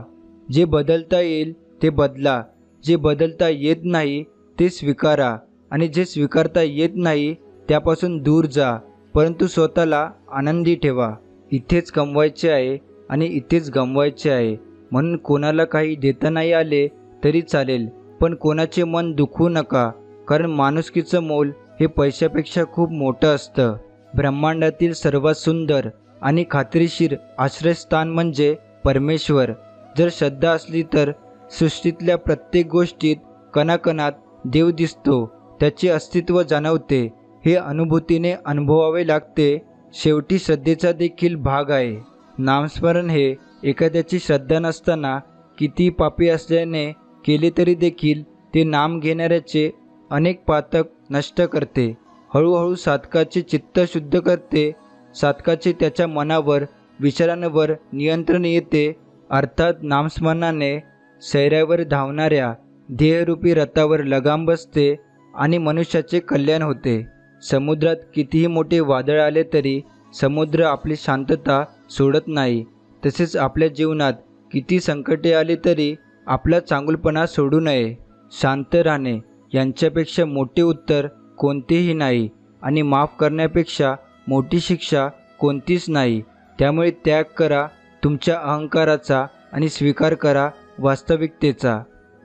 जे बदलता येईल ते बदला, जे बदलता येत नाही ते स्वीकारा. आणि जे स्वीकारता येत नाही त्यापासून दूर जा, परंतु स्वतःला आनंदी ठेवा. इथेच कमवायचे आहे आणि इथेच गमवायचे आहे, म्हणून कोणाला काही देता नाही आले तरी चालेल, पण कोणाचे मन दुखवू नका, कारण माणुसकीचं मोल हे पैशापेक्षा खूप मोठं असतं. ब्रह्मांडातील सर्वात सुंदर आणि खात्रीशीर आश्रयस्थान म्हणजे परमेश्वर. जर श्रद्धा असली तर सृष्टीतल्या प्रत्येक गोष्टीत कणाकणात देव दिसतो, त्याचे अस्तित्व जाणवते. हे अनुभूतीने अनुभवावे लागते. शेवटी श्रद्धेचा देखील भाग आहे. नामस्मरण हे एखाद्याची श्रद्धा नसताना किती पापी असल्याने केले तरी देखील ते नाम घेणाऱ्याचे अनेक पातक नष्ट करते. हळूहळू साधकाचे चित्त शुद्ध करते. साधकाचे त्याच्या मनावर विचारांवर नियंत्रण येते. अर्थात नामस्मरणाने सैऱ्यावर धावणाऱ्या देहरूपी रथावर लगाम बसते आणि मनुष्याचे कल्याण होते. समुद्रात कितीही मोठे वादळ आले तरी समुद्र आपली शांतता सोडत नाही. तसेच आपल्या जीवनात किती संकटे आली तरी आपला चांगुलपणा सोडू नये. शांत राहणे यांच्यापेक्षा मोठे उत्तर कोणतेही नाही आणि माफ करण्यापेक्षा मोठी शिक्षा कोणतीच नाही. त्यामुळे त्याग करा तुमच्या अहंकाराचा आणि स्वीकार करा वास्तविकतेचा.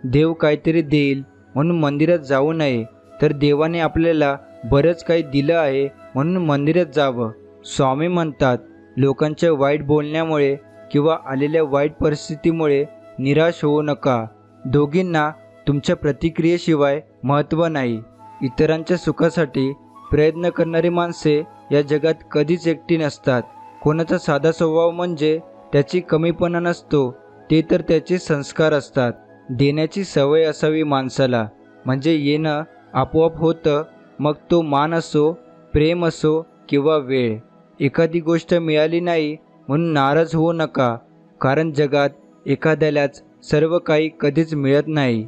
देव काहीतरी देईल म्हणून मंदिरात जाऊ नये, तर देवाने आपल्याला बरंच काही दिलं आहे म्हणून मंदिरात जावं. स्वामी म्हणतात, लोकांच्या वाईट बोलण्यामुळे किंवा आलेल्या वाईट परिस्थितीमुळे निराश होऊ नका. दोघींना तुमच्या प्रतिक्रियेशिवाय महत्त्व नाही. इतरांच्या सुखासाठी प्रयत्न करणारी माणसे या जगात कधीच एकटी नसतात. कोणाचा साधा स्वभाव म्हणजे त्याची कमीपणा नसतो, ते तर त्याचे संस्कार असतात. देण्याची सवय असावी माणसाला, म्हणजे येणं आपोआप होतं. मग तो मान असो, प्रेम असो किंवा वेळ. एखादी गोष्ट मिळाली नाही म्हणून नाराज होऊ नका, कारण जगात एखाद्यालाच सर्व काही कधीच मिळत नाही.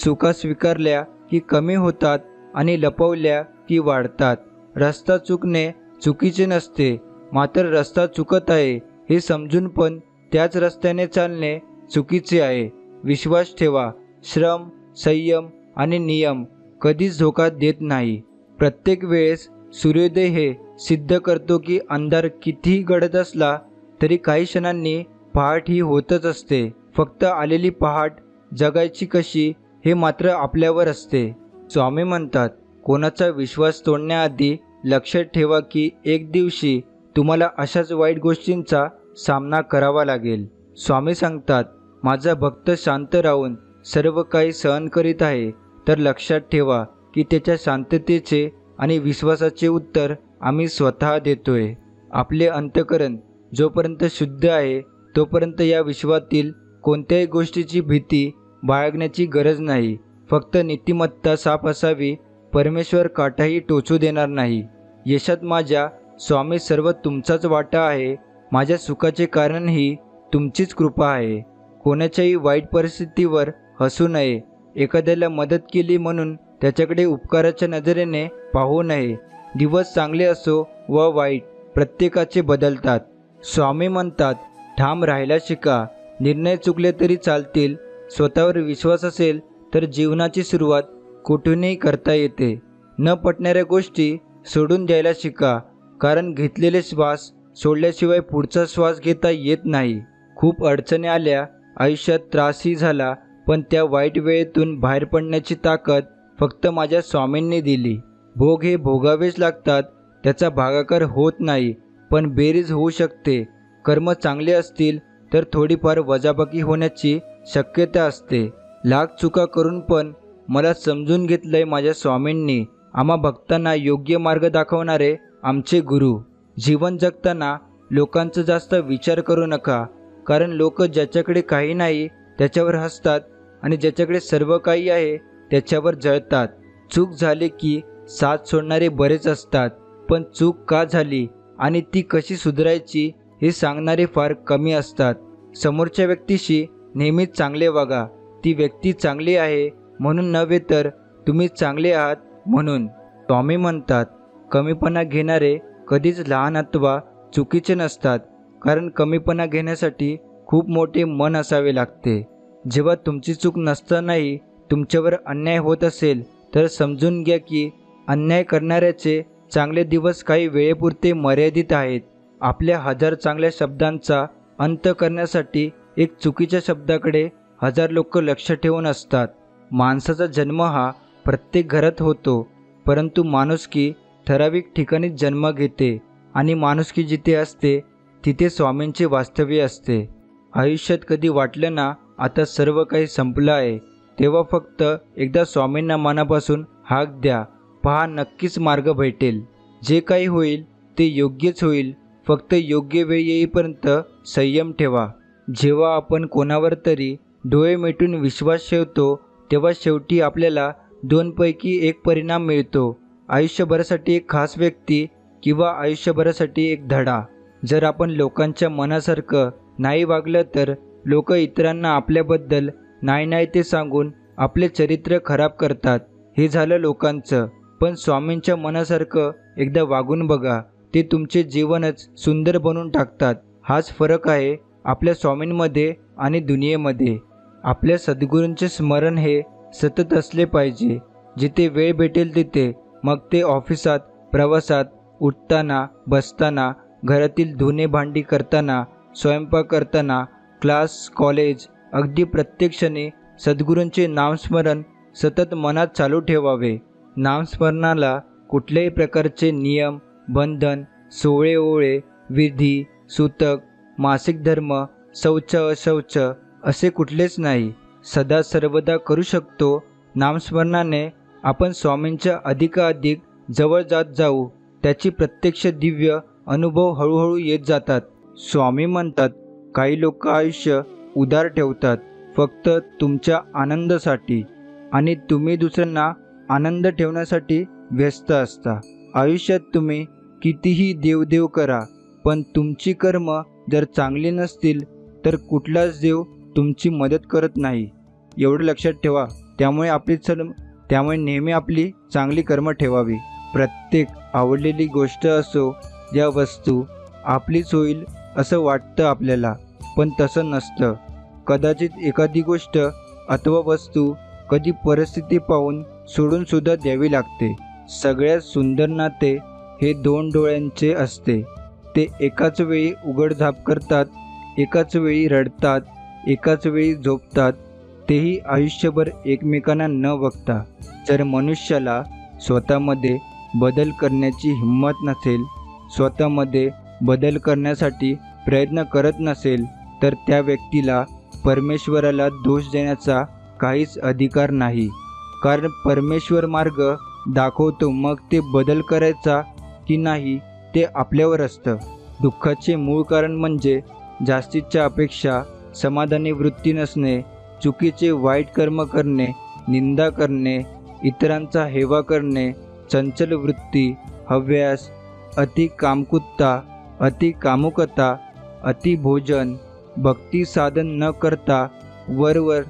चुका स्वीकारल्या की कमी होतात आणि लपवल्या की वाढतात. रस्ता चुकणे चुकीचे नसते, मात्र रस्ता चुकत आहे हे समजून पण त्याच रस्त्याने चालणे चुकीचे आहे. विश्वास ठेवा. श्रम, संयम आणि नियम कधीच धोका देत नाही. प्रत्येक वेळेस सूर्योदय हे सिद्ध करतो की अंधार कितीही गडद असला तरी काही क्षणांनी पहाट ही होतच असते. फक्त आलेली पहाट जगायची कशी हे मात्र आपल्यावर असते. स्वामी म्हणतात, कोणाचा विश्वास तोडण्याआधी लक्षात ठेवा की एक दिवशी तुम्हाला अशाच वाईट गोष्टींचा सामना करावा लागेल. स्वामी सांगतात, माझा भक्त शांत राहून सर्व काही सहन करीत आहे, तर लक्षात ठेवा की त्याच्या शांततेचे आणि विश्वासाचे उत्तर आम्ही स्वतः देतोय. आपले अंतःकरण जोपर्यंत शुद्ध आहे तोपर्यंत या विश्वातील कोणत्याही गोष्टीची भीती बाळगण्याची गरज नाही. फक्त नीतिमत्ता साफ असावी. परमेश्वर काटाही टोचू देणार नाही. यशात माझ्या स्वामी सर्व तुमचाच वाटा आहे. माझ्या सुखाचे कारणही तुमचीच कृपा आहे. कोणाच्याही वाईट परिस्थितीवर हसू नये. एखाद्याला मदत केली म्हणून त्याच्याकडे उपकाराच्या नजरेने पाहू नये. दिवस चांगले असो व वाईट, प्रत्येकाचे बदलतात. स्वामी म्हणतात, ठाम राहायला शिका. निर्णय चुकले तरी चालतील. स्वतःवर विश्वास असेल तर जीवनाची सुरुवात कुठूनही करता येते. न पटणाऱ्या गोष्टी सोडून द्यायला शिका, कारण घेतलेले श्वास सोडल्याशिवाय पुढचा श्वास घेता येत नाही. खूप अडचणी आल्या, आयुष्यात त्रासही झाला, पण त्या वाईट वेळेतून बाहेर पडण्याची ताकद फक्त माझ्या स्वामींनी दिली. भोग हे भोगावेच लागतात, त्याचा भागाकार होत नाही, पण बेरीज होऊ शकते. कर्म चांगले असतील तर थोडीफार वजाबाकी होण्याची शक्यता असते. लाख चुका करून पण मला समजून घेतलंय माझ्या स्वामींनी. आम्हा भक्तांना योग्य मार्ग दाखवणारे आमचे गुरु. जीवन जगताना लोकांचा जास्त विचार करू नका, कारण लोक ज्याच्याकडे काही नाही त्याच्यावर हसतात आणि ज्याच्याकडे सर्व काही आहे त्याच्यावर जळतात. चूक झाली की साथ सोडणारे बरेच असतात, पण चूक का झाली आणि ती कशी सुधारायची हे सांगणारे फार कमी असतात. समोरच्या व्यक्तीशी नेहमीच चांगले वागा. ती व्यक्ती चांगली आहे म्हणून नव्हे, तर तुम्ही चांगले आहात म्हणून. स्वामी म्हणतात, कमीपणा घेणारे कधीच लहान अथवा चुकीचे नसतात, कारण कमीपणा घेण्यासाठी खूप मोठे मन असावे लागते. जेव्हा तुमची चूक नसतानाही तुमच्यावर अन्याय होत असेल तर समजून घ्या की अन्याय करणाऱ्याचे चांगले दिवस काही वेळेपुरते मर्यादित आहेत. आपल्या 1000 चांगल्या शब्दांचा अंत करण्यासाठी एक चुकीच्या शब्दाकडे 1000 लोक लक्ष ठेवून असतात. माणसाचा जन्म हा प्रत्येक घरात होतो, परंतु माणुसकी ठराविक ठिकाणीच जन्म घेते आणि माणुसकी जिथे असते तिथे स्वामींचे वास्तव्य असते. आयुष्यात कधी वाटलं ना आता सर्व काही संपलं आहे, तेव्हा फक्त एकदा स्वामींना मनापासून हाक द्या. पहा, नक्कीच मार्ग भेटेल. जे काही होईल ते योग्यच होईल. फक्त योग्य वेळ येईपर्यंत संयम ठेवा. जेव्हा आपण कोणावर तरी डोळे मिटून विश्वास ठेवतो तेव्हा शेवटी आपल्याला 2 पैकी 1 परिणाम मिळतो. आयुष्यभरासाठी एक खास व्यक्ती किंवा आयुष्यभरासाठी एक धडा. जर आपण लोकांच्या मनासारखं नाही वागलं तर लोक इतरांना आपल्याबद्दल नाही ते सांगून आपले चरित्र खराब करतात. हे झालं लोकांचं. पण स्वामींच्या मनासारखं एकदा वागून बघा, ते तुमचे जीवनच सुंदर बनवून टाकतात. हाच फरक आहे आपल्या स्वामींमध्ये आणि दुनियेमध्ये. आपल्या सद्गुरूंचे स्मरण हे सतत असले पाहिजे. जिथे वेळ भेटेल तिथे, मग ते ऑफिसात, प्रवासात, उठताना, बसताना, घरातील धुणे भांडी करताना, स्वयंपाक करताना, क्लास, कॉलेज, अगदी प्रत्येक क्षणी सद्गुरूंचे नामस्मरण सतत मनात चालू ठेवावे. नामस्मरणाला कुठल्याही प्रकारचे नियम, बंधन, सोळे ओळे, विधी, सूतक, मासिक धर्म, शौच अशौच असे कुठलेच नाही. सदा सर्वदा करू शकतो. नामस्मरणाने आपण स्वामींच्या अधिकाधिक जवळ जात जाऊ. त्याची प्रत्यक्ष दिव्य अनुभव हळूहळू येत जातात. स्वामी म्हणतात, काही लोक आयुष्य उदार ठेवतात फक्त तुमच्या आनंदासाठी, आणि तुम्ही दुसऱ्यांना आनंद ठेवण्यासाठी व्यस्त असता. आयुष्यात तुम्ही कितीही देवदेव करा, पण तुमची कर्म जर चांगली नसतील तर कुठलाच देव तुमची मदत करत नाही. एवढं लक्षात ठेवा. त्यामुळे नेहमी आपली चांगली कर्म ठेवावी. प्रत्येक आवडलेली गोष्ट असो या वस्तू आपलीच होईल असं वाटतं आपल्याला, पण तसं नसतं. कदाचित एखादी गोष्ट अथवा वस्तू कधी परिस्थिती पाहून सोडून सुद्धा द्यावी लागते. सगळ्यात सुंदर नाते हे 2 डोळ्यांचे असते. ते एकाच वेळी उघडझाप करतात, एकाच वेळी रडतात, एकाच वेळी झोपतात, तेही आयुष्यभर एकमेकांना न बघता. जर मनुष्याला स्वतःमध्ये बदल करण्याची हिंमत नसेल, स्वतःमध्ये बदल करण्यासाठी प्रयत्न करत नसेल, तर त्या व्यक्तीला परमेश्वराला दोष देण्याचा काहीच अधिकार नाही. कारण परमेश्वर मार्ग दाखवतो, मग ते बदल करायचा की नाही ते आपल्यावर असतं. दुःखाचे मूळ कारण म्हणजे जास्तीच्या अपेक्षा, समाधानी वृत्ती नसणे, चुकीचे वाईट कर्म करणे, निंदा करणे, इतरांचा हेवा करणे, चंचल वृत्ती, हव्यास, अति कामकुत्ता, अति कामुकता, अति भोजन, भक्ती साधन न करता वरवर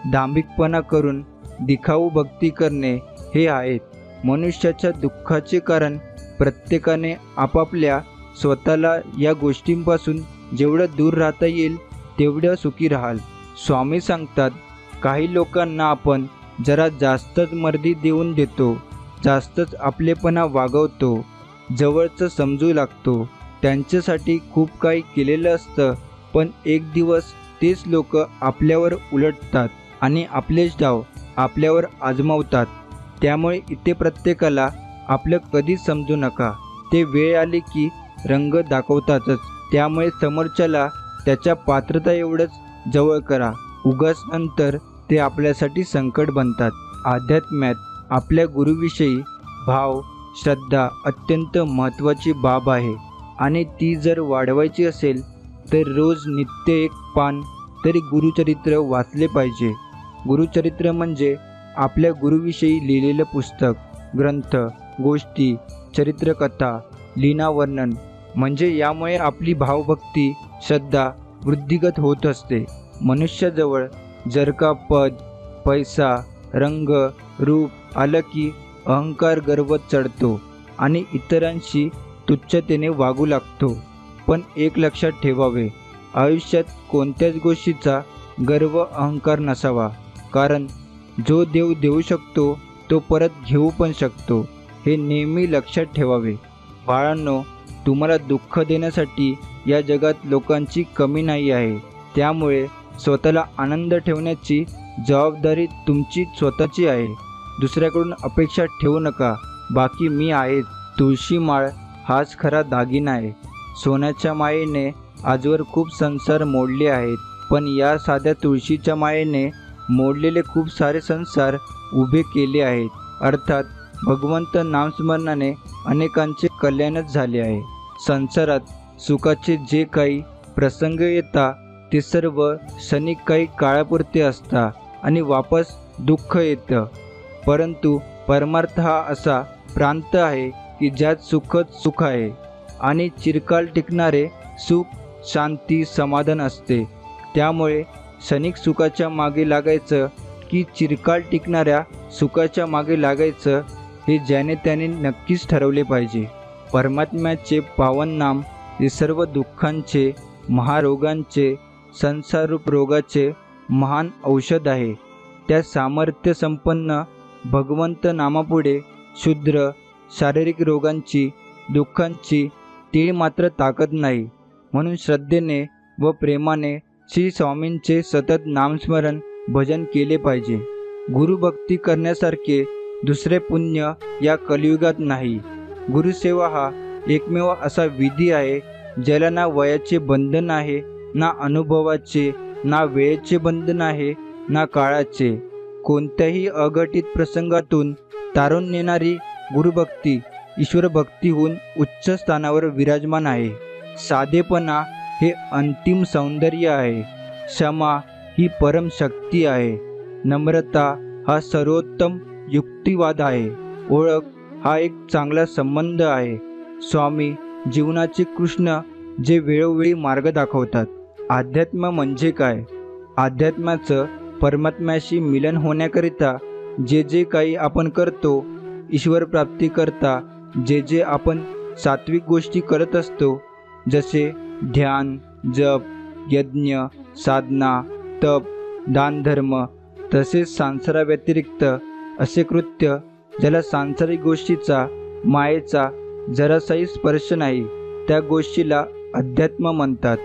दांभिकपणा करून दिखाऊ भक्ती करणे हे आहेत. मनुष्याच्या दुःखाचे कारण प्रत्येकाने आपापल्या स्वतःला या गोष्टींपासून जेवढं दूर राहता येईल तेवढं सुखी राहाल. स्वामी सांगतात, काही लोकांना आपण जरा जास्तच मर्दी देऊन देतो, जास्तच आपलेपणा वागवतो, जवळचं समजू लागतो. त्यांच्यासाठी खूप काही केलेलं असतं, पण एक दिवस तेच लोक आपल्यावर उलटतात आणि आपलेच डाव आपल्यावर आजमावतात. त्यामुळे इथे प्रत्येकाला आपलं कधीच समजू नका. ते वेळ आली की रंग दाखवतातच. त्यामुळे समोरच्याला त्याच्या पात्रता एवढंच जवळ करा. उगाच नंतर ते आपल्यासाठी संकट बनतात. अध्यात्म्यात आपल्या गुरुविषयी भाव, श्रद्धा अत्यंत महत्त्वाची बाब आहे आणि ती जर वाढवायची असेल तर रोज नित्य 1 पान तरी गुरुचरित्र वाचले पाहिजे. गुरुचरित्र म्हणजे आपल्या गुरुविषयी लिहिलेलं पुस्तक, ग्रंथ, गोष्टी, चरित्रकथा, लीनावर्णन. म्हणजे यामुळे आपली भावभक्ती, श्रद्धा वृद्धिगत होत असते. मनुष्याजवळ जर का पद, पैसा, रंग, रूप आलं की अहंकार गर्व चढतो आणि इतरांशी तुच्छतेने वागू लागतो. पण एक लक्षात ठेवावे, आयुष्यात कोणत्याच गोष्टीचा गर्व, अहंकार नसावा. कारण जो देव देऊ शकतो तो परत घेऊ पण शकतो, हे नेहमी लक्षात ठेवावे. बाळांनो, तुम्हाला दुःख देण्यासाठी या जगात लोकांची कमी नाही आहे. त्यामुळे स्वतःला आनंद ठेवण्याची जबाबदारी तुमची स्वतःची आहे. दुसऱ्याकडून अपेक्षा ठेवू नका. बाकी मी आहेच. तुळशी माळ हाच खरा दागिना आहे. सोन्याच्या मायेने आजवर खूप संसार मोडले आहेत, पण या साध्या तुळशीच्या मायेने मोडलेले खूप सारे संसार उभे केले आहेत. अर्थात भगवंत नामस्मरणाने अनेकांचे कल्याणच झाले आहे. संसारात सुखाचे जे काही प्रसंग येतात ते सर्व क्षणिक काही काळापुरते असतात आणि वापस दुःख येतं. परंतु परमार्थ हा असा प्रांत आहे की ज्यात सुखच सुख आहे आणि चिरकाल टिकणारे सुख, शांती, समाधान असते. त्यामुळे क्षणिक सुखाच्या मागे लागायचं की चिरकाल टिकणाऱ्या सुखाच्या मागे लागायचं हे ज्याने त्याने नक्कीच ठरवले पाहिजे. परमात्म्याचे पावन नाम हे सर्व दुःखांचे, महारोगांचे, संसाररूप रोगाचे महान औषध आहे. त्या सामर्थ्य संपन्न भगवंत नामापुढे क्षुद्र शारीरिक रोगांची, दुःखांची तीळ मात्र ताकद नाही. म्हणून श्रद्धेने व प्रेमाने श्री स्वामींचे सतत नामस्मरण भजन केले पाहिजे. गुरुभक्ती करण्यासारखे दुसरे पुण्य या कलियुगात नाही. गुरुसेवा हा एकमेव असा विधी आहे ज्याला ना वयाचे बंधन आहे, ना अनुभवाचे, ना वेळेचे बंधन आहे, ना काळाचे. कोणत्याही अघटित प्रसंगातून तारून नेणारी गुरुभक्ती ईश्वरभक्तीहून उच्च स्थानावर विराजमान आहे. साधेपणा हे अंतिम सौंदर्य आहे. क्षमा ही परम शक्ती आहे. नम्रता हा सर्वोत्तम युक्तिवाद आहे. ओळख हा एक चांगला संबंध आहे. स्वामी जीवनाचे कृष्ण जे वेळोवेळी मार्ग दाखवतात. अध्यात्म म्हणजे काय? अध्यात्माचं परमात्म्याशी मिलन होण्याकरिता जे जे काही आपण करतो, ईश्वर प्राप्तीकरता जे जे आपण सात्विक गोष्टी करत असतो, जसे ध्यान, जप, यज्ञ, साधना, तप, दानधर्म, तसेच संसाराव्यतिरिक्त असे कृत्य ज्याला सांसारिक गोष्टीचा, मायेचा जरासाही स्पर्श नाही, त्या गोष्टीला अध्यात्म म्हणतात.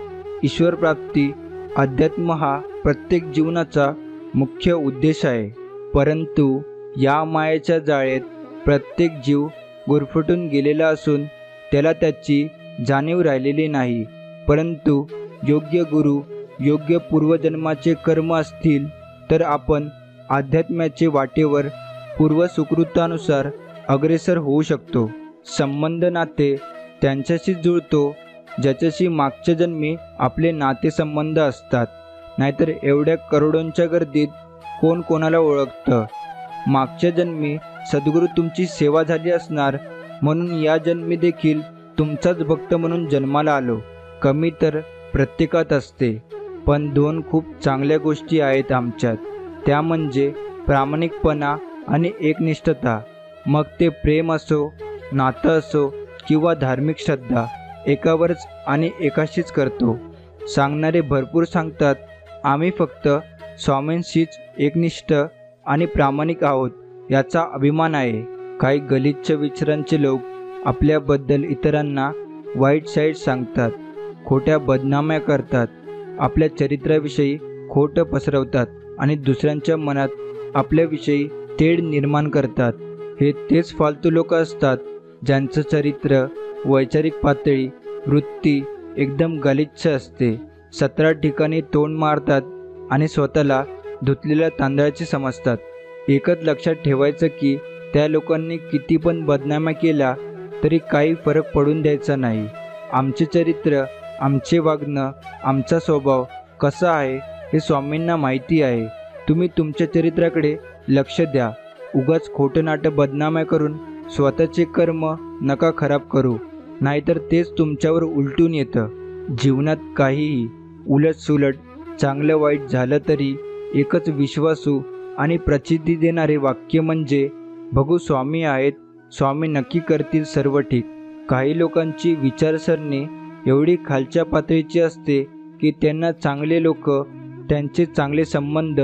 ईश्वरप्राप्ती, अध्यात्म हा प्रत्येक जीवनाचा मुख्य उद्देश आहे. परंतु या मायेच्या जाळेत प्रत्येक जीव गुरफटून गेलेला असून त्याला त्याची जाणीव राहिलेली नाही. परंतु योग्य गुरु, योग्य पूर्वजन्माचे कर्म असतील तर आपण अध्यात्माचे वाटेवर पूर्वसुकृतानुसार अग्रेसर होऊ शकतो. संबंध नाते त्यांच्याशी जुळतो ज्याच्याशी मागच्या जन्मी आपले नातेसंबंध असतात. नाहीतर एवढ्या करोडोंच्या गर्दीत कोण कोणाला ओळखतं? मागच्या जन्मी सद्गुरू तुमची सेवा झाली असणार, म्हणून या जन्मी देखील तुमचाच भक्त म्हणून जन्माला आलो. कमी तर प्रत्येकात असते, पण दोन खूप चांगल्या गोष्टी आहेत आमच्यात, त्या म्हणजे प्रामाणिकपणा आणि एकनिष्ठता. मग ते प्रेम असो, नातं असो किंवा धार्मिक श्रद्धा, एकावरच आणि एकाशीच करतो. सांगणारे भरपूर सांगतात, आम्ही फक्त स्वामींशीच एकनिष्ठ आणि प्रामाणिक आहोत याचा अभिमान आहे. काही गलिच्छ विचारांचे लोक आपल्याबद्दल इतरांना वाईट साईट सांगतात, खोट्या बदनाम्या करतात, आपल्या चरित्राविषयी खोटं पसरवतात आणि दुसऱ्यांच्या मनात आपल्याविषयी तेढ निर्माण करतात. हे तेच फालतू लोक असतात ज्यांचं चरित्र, वैचारिक पातळी, वृत्ती एकदम गलिच्छ असते. 17 ठिकाणी तोंड मारतात आणि स्वतःला धुतलेल्या तांदळाची समजतात. एकच लक्षात ठेवायचं की त्या लोकांनी किती पण बदनाम्या केल्या तरी काही फरक पडून द्यायचा नाही. आमचे चरित्र, आमचे वागणं, आमचा स्वभाव कसा आहे हे स्वामींना माहिती आहे. तुम्ही तुमच्या चरित्राकडे लक्ष द्या. उगाच खोटं नाटं बदनाम्या करून स्वतःचे कर्म नका खराब करू, नाहीतर तेच तुमच्यावर उलटून येतं. जीवनात काहीही उलटसुलट, चांगलं वाईट झालं तरी एकच विश्वासू आणि प्रचिती देणारे वाक्य म्हणजे बघू स्वामी आहेत, स्वामी नक्की करतील सर्व ठीक. काही लोकांची विचारसरणी एवढी खालच्या पातळीची असते की त्यांना चांगले लोक, त्यांचे चांगले संबंध,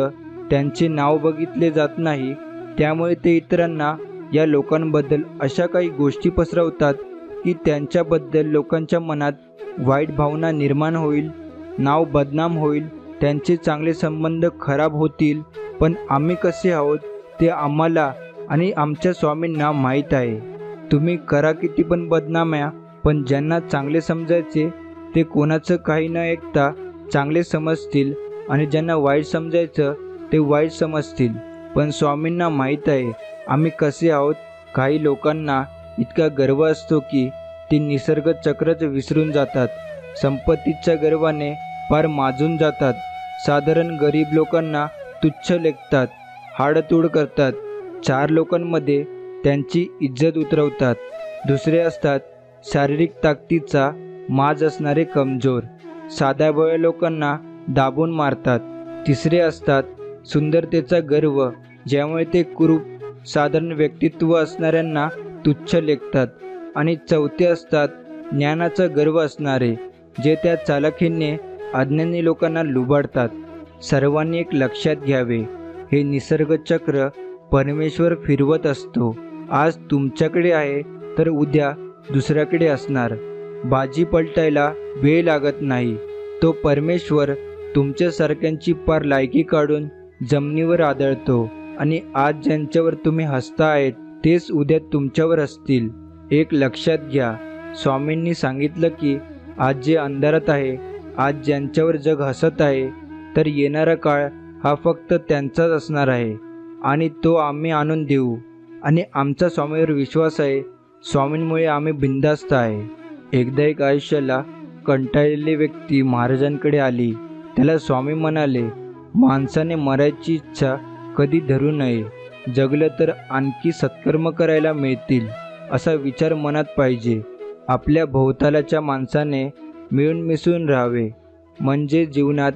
त्यांचे नाव बघितले जात नाही त्यामुळे ते इतरांना या लोकांबद्दल अशा काही गोष्टी पसरवतात की त्यांच्याबद्दल लोकांच्या मनात वाईट भावना निर्माण होईल, नाव बदनाम होईल, त्यांचे चांगले संबंध खराब होतील. पण आम्ही कसे आहोत ते आम्हाला आणि आमच्या स्वामींना माहीत आहे. तुम्ही करा किती पण बदनाम्या, पण ज्यांना चांगले समजायचे ते कोणाचं काही न ऐकता चांगले समजतील आणि ज्यांना वाईट समजायचं ते वाईट समजतील. पण स्वामींना माहीत आहे आम्ही कसे आहोत. काही लोकांना इतका गर्व असतो की ते निसर्ग चक्रच विसरून जातात. संपत्तीच्या गर्वाने पार माजून जातात. साधारण गरीब लोकांना तुच्छ लेखतात, हाडतूड करतात. 4 लोकांमध्ये त्यांची इज्जत उतरवतात. दुसरे असतात शारीरिक ताकदीचा माज असणारे कमजोर, साध्याभोळ्या लोकांना दाबून मारतात. तिसरे असतात सुंदरतेचा गर्व, ज्यामुळे ते कुरूप साधारण व्यक्तित्व असणाऱ्यांना तुच्छ लेखतात. आणि चौथे असतात ज्ञानाचा गर्व असणारे, जे त्या चालाखीने अज्ञानी लोकांना लुबाडतात. सर्वांनी एक लक्षात घ्यावे, हे निसर्गचक्र परमेश्वर फिरवत असतो. आज तुमच्याकडे आहे तर उद्या दुसऱ्याकडे असणार. बाजी पलटायला वेळ लागत नाही. तो परमेश्वर तुमच्यासारख्यांची पार लायकी काढून जमिनीवर आदळतो आणि आज ज्यांच्यावर तुम्ही हसता आहेत तेच उद्या तुमच्यावर असतील. एक लक्षात घ्या, स्वामींनी सांगितलं की आज जे अंधारात आहे, आज ज्यांच्यावर जग हसत आहे, तर येणारा काळ हा फक्त त्यांचाच असणार आहे आणि तो आम्ही आणून देऊ. आणि आमचा स्वामीवर विश्वास आहे. स्वामींमुळे आम्ही बिनधास्त आहे. एकदा एक आयुष्याला कंटाळलेली व्यक्ती महाराजांकडे आली. त्याला स्वामी म्हणाले, माणसाने मरायची इच्छा कधी धरू नये. जगलं तर आणखी सत्कर्म करायला मिळतील असा विचार मनात पाहिजे. आपल्या भोवतालाच्या माणसाने मिळून मिसळून राहावे, म्हणजे जीवनात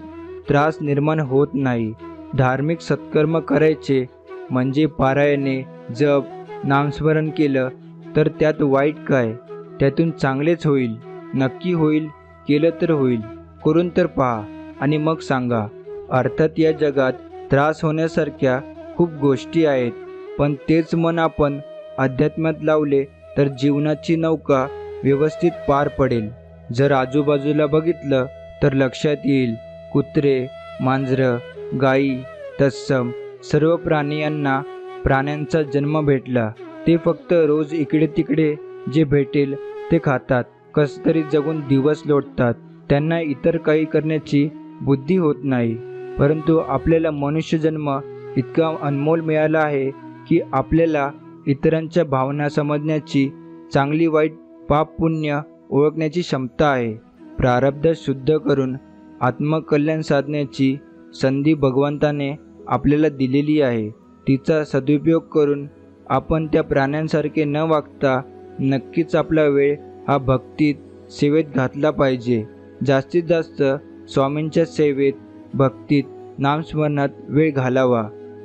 त्रास निर्माण होत नाही. धार्मिक सत्कर्म करायचे म्हणजे पारायणे, जप, नामस्मरण केलं तर त्यात वाईट काय? त्यातून चांगलेच होईल. नक्की होईल. केलं तर होईल. करून तर पहा आणि मग सांगा. अर्थात या जगात त्रास होण्यासारख्या खूप गोष्टी आहेत, पण तेच मन आपण अध्यात्मात लावले तर जीवनाची नौका व्यवस्थित पार पडेल. जर आजूबाजूला बघितलं तर लक्षात येईल, कुत्रे, मांजरं, गायी, तत्सम सर्व प्राण्यांना प्राण्यांचा जन्म भेटला. ते फक्त रोज इकडे तिकडे जे भेटेल ते खातात, कसतरी जगून दिवस लोटतात. त्यांना इतर काही करण्याची बुद्धी होत नाही. परंतु आपल्याला मनुष्यजन्म इतका अनमोल मिळाला आहे की आपल्याला इतरांच्या भावना समजण्याची, चांगली वाईट, पाप पुण्य ओळखण्याची क्षमता आहे. प्रारब्ध शुद्ध करून आत्मकल्याण साधण्याची संधी भगवंताने आपल्याला दिलेली आहे. तिचा सदुपयोग करून आपण त्या प्राण्यांसारखे न वागता नक्कीच आपला वेळ हा भक्तीत, सेवेत घातला पाहिजे. जास्तीत जास्त स्वामींच्या सेवेत, भक्तीत, नामस्मरणात वेळ घालावा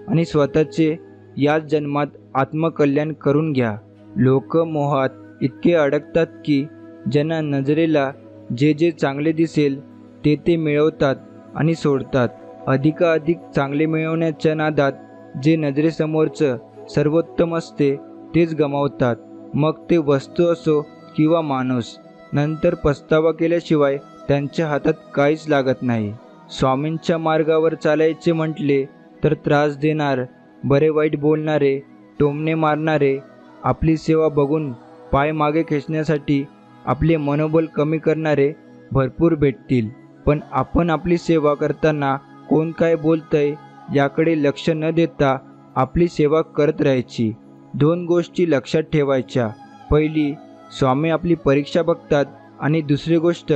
आणि स्वतःचे याच जन्मात आत्मकल्याण करून घ्या. लोक मोहात इतके अडकतात की ज्यांना नजरेला जे जे चांगले दिसेल ते ते मिळवतात आणि सोडतात. अधिकाधिक चांगले मिळवण्याच्या नादात जे नजरेसमोरचं सर्वोत्तम असते तेच गमावतात. मग ते वस्तू असो किंवा माणूस. नंतर पस्तावा केल्याशिवाय त्यांच्या हातात काहीच लागत नाही. स्वामींच्या मार्गावर चालायचे म्हटले तर त्रास देणार, बरे वाईट बोलणारे, टोमणे मारणारे, आपली सेवा बघून पाय मागे खेचण्यासाठी आपले मनोबल कमी करणारे भरपूर भेटतील. पण आपण आपली सेवा करताना कोण काय बोलतंय याकडे लक्ष न देता आपली सेवा करत राहायची. 2 गोष्टी लक्षात ठेवायच्या. पहिली, स्वामी आपली परीक्षा बघतात आणि दुसरी गोष्ट,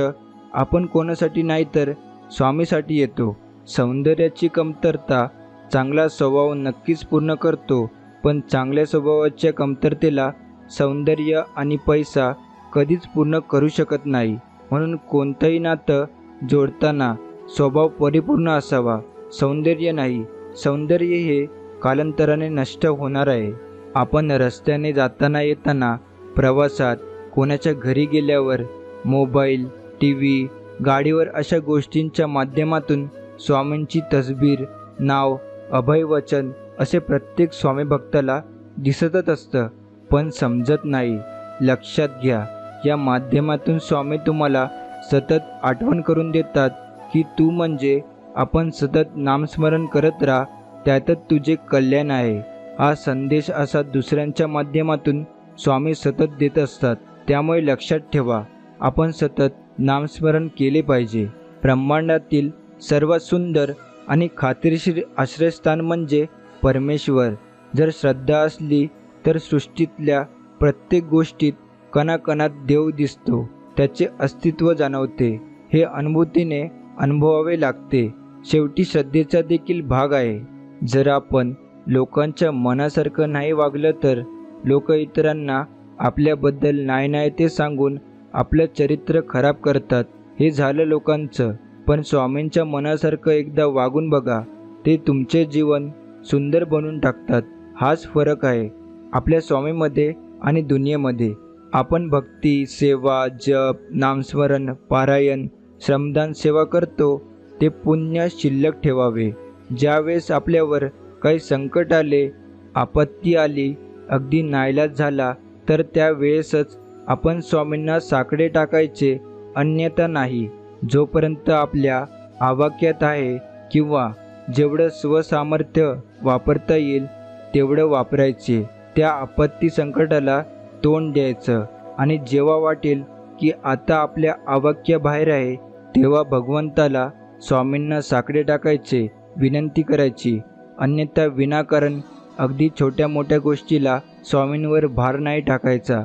आपण कोणासाठी नाही तर स्वामीसाठी येतो. सौंदर्याची कमतरता चांगला स्वभाव नक्कीच पूर्ण करतो, पण चांगल्या स्वभावाच्या कमतरतेला सौंदर्य आणि पैसा कधीच पूर्ण करू शकत नाही. म्हणून कोणतंही नातं जोडताना स्वभाव परिपूर्ण असावा, सौंदर्य नाही. सौंदर्य हे कालांतराने नष्ट होणार आहे. आपण रस्त्याने जाताना येताना, प्रवासात, कोणाच्या घरी गेल्यावर, मोबाईल, TV, गाडीवर अशा गोष्टींच्या माध्यमातून स्वामींची तसबीर, नाव, अभयवचन असे प्रत्येक स्वामी भक्ताला दिसतच असतं, पण समजत नाही. लक्षात घ्या, या माध्यमातून स्वामी तुम्हाला सतत आठवण करून देतात की तू म्हणजे आपण सतत नामस्मरण करत राहा, त्यातच तुझे कल्याण आहे. हा संदेश असा दुसऱ्यांच्या माध्यमातून स्वामी सतत देत असतात. त्यामुळे लक्षात ठेवा, आपण सतत नामस्मरण केले पाहिजे. ब्रह्मांडातील सर्वात सुंदर आणि खात्रीशीर आश्रयस्थान म्हणजे परमेश्वर. जर श्रद्धा असली तर सृष्टीतल्या प्रत्येक गोष्टीत कणाकणात देव दिसतो, त्याचे अस्तित्व जाणवते. हे अनुभूतीने अनुभवावे लागते. शेवटी श्रद्धेचा देखील भाग आहे. जर आपण लोकांच्या मनासारखं नाही वागलं तर लोक इतरांना आपल्याबद्दल नाही ते सांगून आपलं चरित्र खराब करतात. हे झालं लोकांचं, पण स्वामींच्या मनासारखं एकदा वागून बघा, ते तुमचे जीवन सुंदर बनवून टाकतात. हाच फरक आहे आपल्या स्वामीमध्ये आणि दुनियेमध्ये. आपण भक्ती, सेवा, जप, नामस्मरण, पारायण, श्रमदान सेवा करतो, ते पुण्य शिल्लक ठेवावे. ज्यावेळेस आपल्यावर काही संकट आले, आपत्ती आली, अगदी नाईलाज झाला, तर त्यावेळेसच आपण स्वामींना साकडे टाकायचे, अन्यथा नाही. जोपर्यंत आपल्या आवाक्यात आहे किंवा जेवढं स्वसामर्थ्य वापरता येईल तेवढं वापरायचे. त्या आपत्ती संकटाला तोंड द्यायचं आणि जेव्हा वाटेल की आता आपल्या आवाक्याबाहेर आहे, तेव्हा भगवंताला, स्वामींना साकडे टाकायचे, विनंती करायची. अन्यथा विनाकारण अगदी छोट्या मोठ्या गोष्टीला स्वामींवर भार नाही टाकायचा.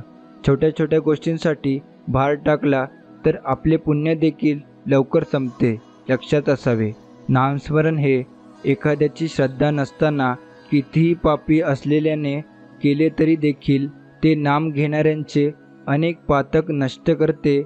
छोट्या छोट्या गोष्टींसाठी भार टाकला तर आपले पुण्य देखील लवकर संपते. लक्षात असावे, नामस्मरण हे एखाद्याची श्रद्धा नसताना कितीही पापी असलेल्याने केले तरी देखील ते नाम घेणाऱ्यांचे अनेक पातक नष्ट करते.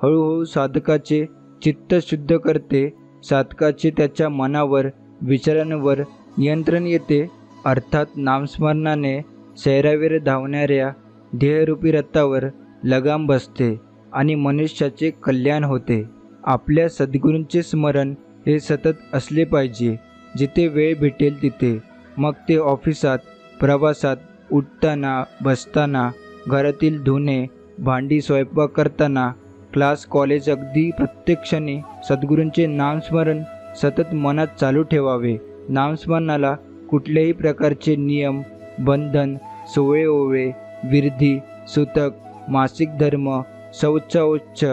हळूहळू साधकाचे चित्त शुद्ध करते. साधकाचे त्याच्या मनावर, विचारांवर नियंत्रण येते. अर्थात नामस्मरणाने शरीरावर धावणाऱ्या देहरूपी रथावर लगाम बसते आणि मनुष्याचे कल्याण होते. आपल्या सद्गुरूंचे स्मरण हे सतत असले पाहिजे, जिथे वेळ भेटेल तिथे. मग ते ऑफिसात, प्रवासात, उठताना, बसताना, घरातील धुणे, भांडी, स्वयंपाक करताना, क्लास, कॉलेज, अगदी प्रत्येक क्षणी सद्गुरूंचे नामस्मरण सतत मनात चालू ठेवावे. नामस्मरणाला कुठल्याही प्रकारचे नियम, बंधन, सोवळे ओवळे, विरधी, सूतक, मासिक धर्म, शौच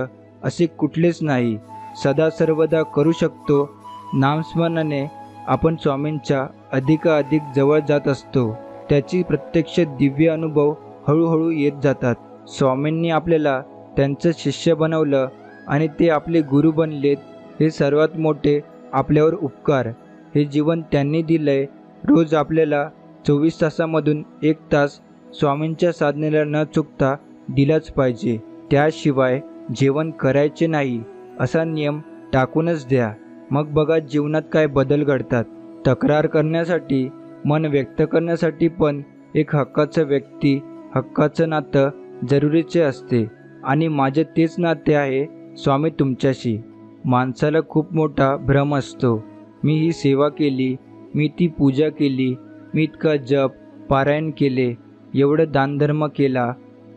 असे कुठलेच नाही. सदा सर्वदा करू शकतो. नामस्मरणाने आपण स्वामींच्या अधिकाधिक जवळ जात असतो. त्याची प्रत्यक्ष दिव्य अनुभव हळूहळू येत जातात. स्वामींनी आपल्याला त्यांचं शिष्य बनवलं आणि ते आपले गुरु बनलेत. हे सर्वात मोठे आपल्यावर उपकार. हे जीवन त्यांनी दिलंय. रोज आपल्याला 24 तासामधून 1 तास स्वामींच्या साधनेला न चुकता दिलाच पाहिजे. त्याशिवाय जेवण करायचे नाही असा नियम टाकूनच द्या. मग बघा जीवनात काय बदल घडतात. तक्रार करण्यासाठी, मन व्यक्त करण्यासाठी पण एक हक्काचं व्यक्ती, हक्काचं नातं जरुरीचे असते. आणि माझे तेच नाते आहे स्वामी तुमच्याशी. माणसाला खूप मोठा भ्रम असतो. मी ही सेवा केली, मी ती पूजा केली, मी इतका जप, पारायण केले, एवढं दानधर्म केला,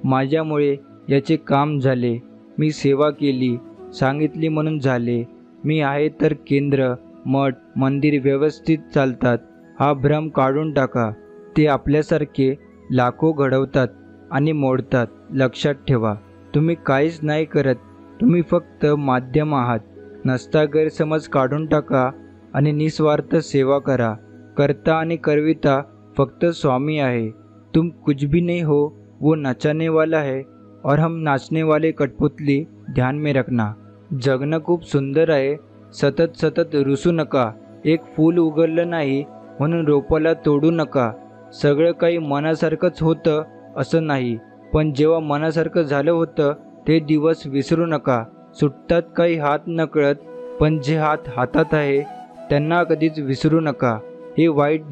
माझ्यामुळे याचे काम झाले, मी सेवा केली, सांगितली म्हणून झाले, मी आहे तर केंद्र, मठ, मंदिर व्यवस्थित चालतात. हा भ्रम काढून टाका. ते आपल्यासारखे लाखो घडवतात आणि मोडतात. लक्षात ठेवा, तुम्ही काहीच नाही करत, तुम्ही फक्त माध्यम आहात. नसता गैरसमज काढून टाका आणि निस्वार्थ सेवा करा. करता आणि करविता फक्त स्वामी आहे. तुम कुछ भी नहीं हो, वो नचाने वाला है और हम नाचने वाले कठपुतली ध्यान में रखना. जगणं खूप सुंदर आहे. सतत सतत रुसू नका. एक फूल उगवलं नाही म्हणून रोपाला तोडू नका. सगळं काही मनासारखंच होतं असं नाही, पण जेव्हा मनासारखं झालं होतं ते दिवस विसरू नका. सुटतात काही हात नकळत, पण जे हात हातात आहे त्यांना कधीच विसरू नका. हे वाईट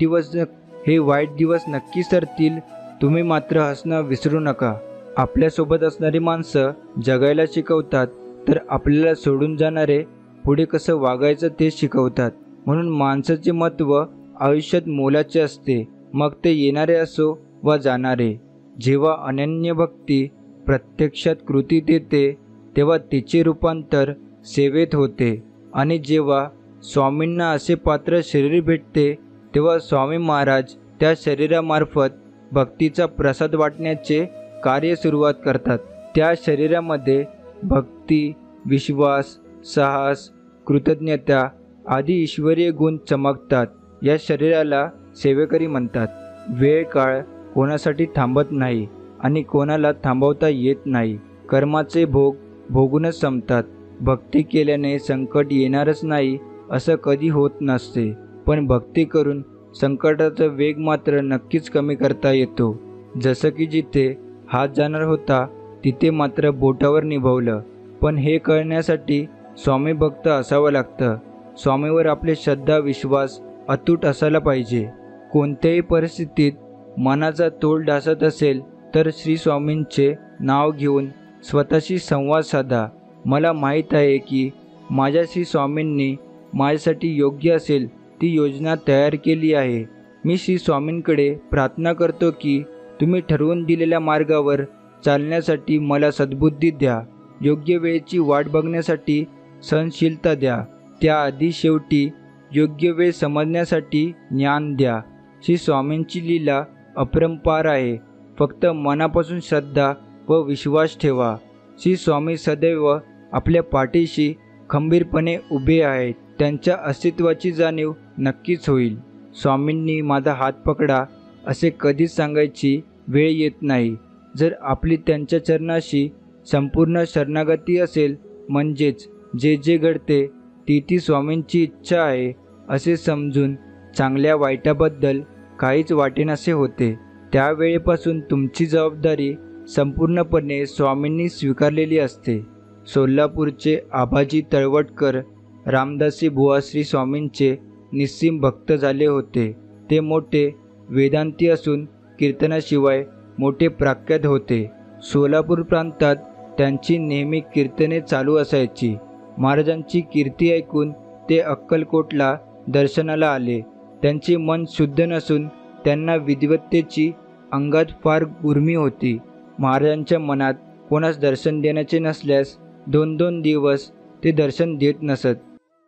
दिवस नक्की सरतील. तुम्ही मात्र हसणं विसरू नका. आपल्यासोबत असणारी माणसं जगायला शिकवतात, तर आपल्याला सोडून जाणारे पुढे कसं वागायचं ते शिकवतात. म्हणून माणसाचे महत्त्व आयुष्यात मोलाचे असते, मग ते येणारे असो वा जाणारे. जेव्हा अनन्य भक्ती प्रत्यक्षात कृतीत येते तेव्हा तिचे रूपांतर सेवेत होते आणि जेव्हा स्वामींना असे पात्र शरीर भेटते तेव्हा स्वामी महाराज त्या शरीरामार्फत भक्तीचा प्रसाद वाटण्याचे कार्य सुरुवात करतात. त्या शरीरामध्ये भक्ती, विश्वास, साहस, कृतज्ञता आदी ईश्वरीय गुण चमकतात. या शरीराला सेवेकरी म्हणतात. वेळ काळ कोणासाठी थांबत नाही आणि कोणाला थांबवता येत नाही. कर्माचे भोग भोगूनच संपतात. भक्ती केल्याने संकट येणारच नाही असं कधी होत नसते, पण भक्ती करून संकटाचा वेग मात्र नक्कीच कमी करता येतो. जसं की जिथे हात जाणार होता तिथे मात्र बोटावर निभवलं. पण हे कळण्यासाठी स्वामी भक्त असावं लागतं. स्वामीवर आपले श्रद्धा विश्वास अतूट असायला पाहिजे. कोणत्याही परिस्थितीत मनाचा तोल ढासत असेल तर श्री स्वामींचे नाव घेऊन स्वतःशी संवाद साधा. मला माहीत आहे की माझ्या श्री स्वामींनी माझ्यासाठी योग्य असेल ती योजना तयार केली आहे. मी श्री स्वामींकडे प्रार्थना करतो की तुम्ही ठरवून दिलेल्या मार्गावर चालण्यासाठी मला सद्बुद्धी द्या. योग्य वेळेची वाट बघण्यासाठी सहनशीलता द्या. त्याआधी शेवटी योग्य वेळ समजण्यासाठी ज्ञान द्या. श्री स्वामींची लीला अपरंपार आहे. फक्त मनापासून श्रद्धा व विश्वास ठेवा. श्री स्वामी सदैव आपल्या पाठीशी खंबीरपणे उभे आहेत. त्यांच्या अस्तित्वाची जाणीव नक्कीच होईल. स्वामींनी माझा हात पकडा असे कधीच सांगायची वेळ येत नाही. जर आपली त्यांच्या चरणाशी संपूर्ण शरणागती असेल, म्हणजेच जे जे घडते ती स्वामींची इच्छा आहे असे समजून चांगल्या वाईटाबद्दल काहीच वाटेनासे होते. त्यावेळेपासून तुमची जबाबदारी संपूर्णपणे स्वामींनी स्वीकारलेली असते. सोलापूरचे आबाजी तळवटकर रामदासी बुवा श्री स्वामींचे निस्सीम भक्त झाले होते. ते मोठे वेदांती असून कीर्तनाशिवाय मोठे प्रख्यात होते. सोलापूर प्रांतात त्यांची नेहमी कीर्तने चालू असायची. महाराजांची कीर्ती ऐकून ते अक्कलकोटला दर्शनाला आले. त्यांचे मन शुद्ध नसून त्यांना विद्वत्तेची अंगात फार गुर्मी होती. महाराजांच्या मनात कोणास दर्शन देण्याचे नसल्यास 2-2 दिवस ते दर्शन देत नसत.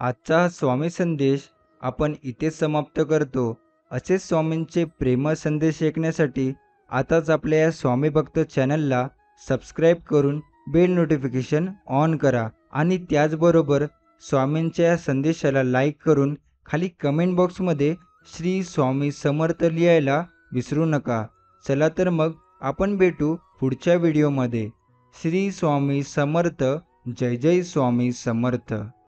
आजचा हा स्वामी संदेश आपण इथेच समाप्त करतो. असेच स्वामींचे प्रेमळ संदेश ऐकण्यासाठी आताच आपल्या या स्वामी भक्त चॅनलला सबस्क्राईब करून बेल नोटिफिकेशन ऑन करा आणि त्याचबरोबर स्वामींच्या या संदेशाला लाईक करून खाली कमेंट बॉक्समध्ये श्री स्वामी समर्थ लिहायला विसरू नका. चला तर मग आपण भेटू पुढच्या व्हिडिओमध्ये. श्री स्वामी समर्थ. जय जय स्वामी समर्थ.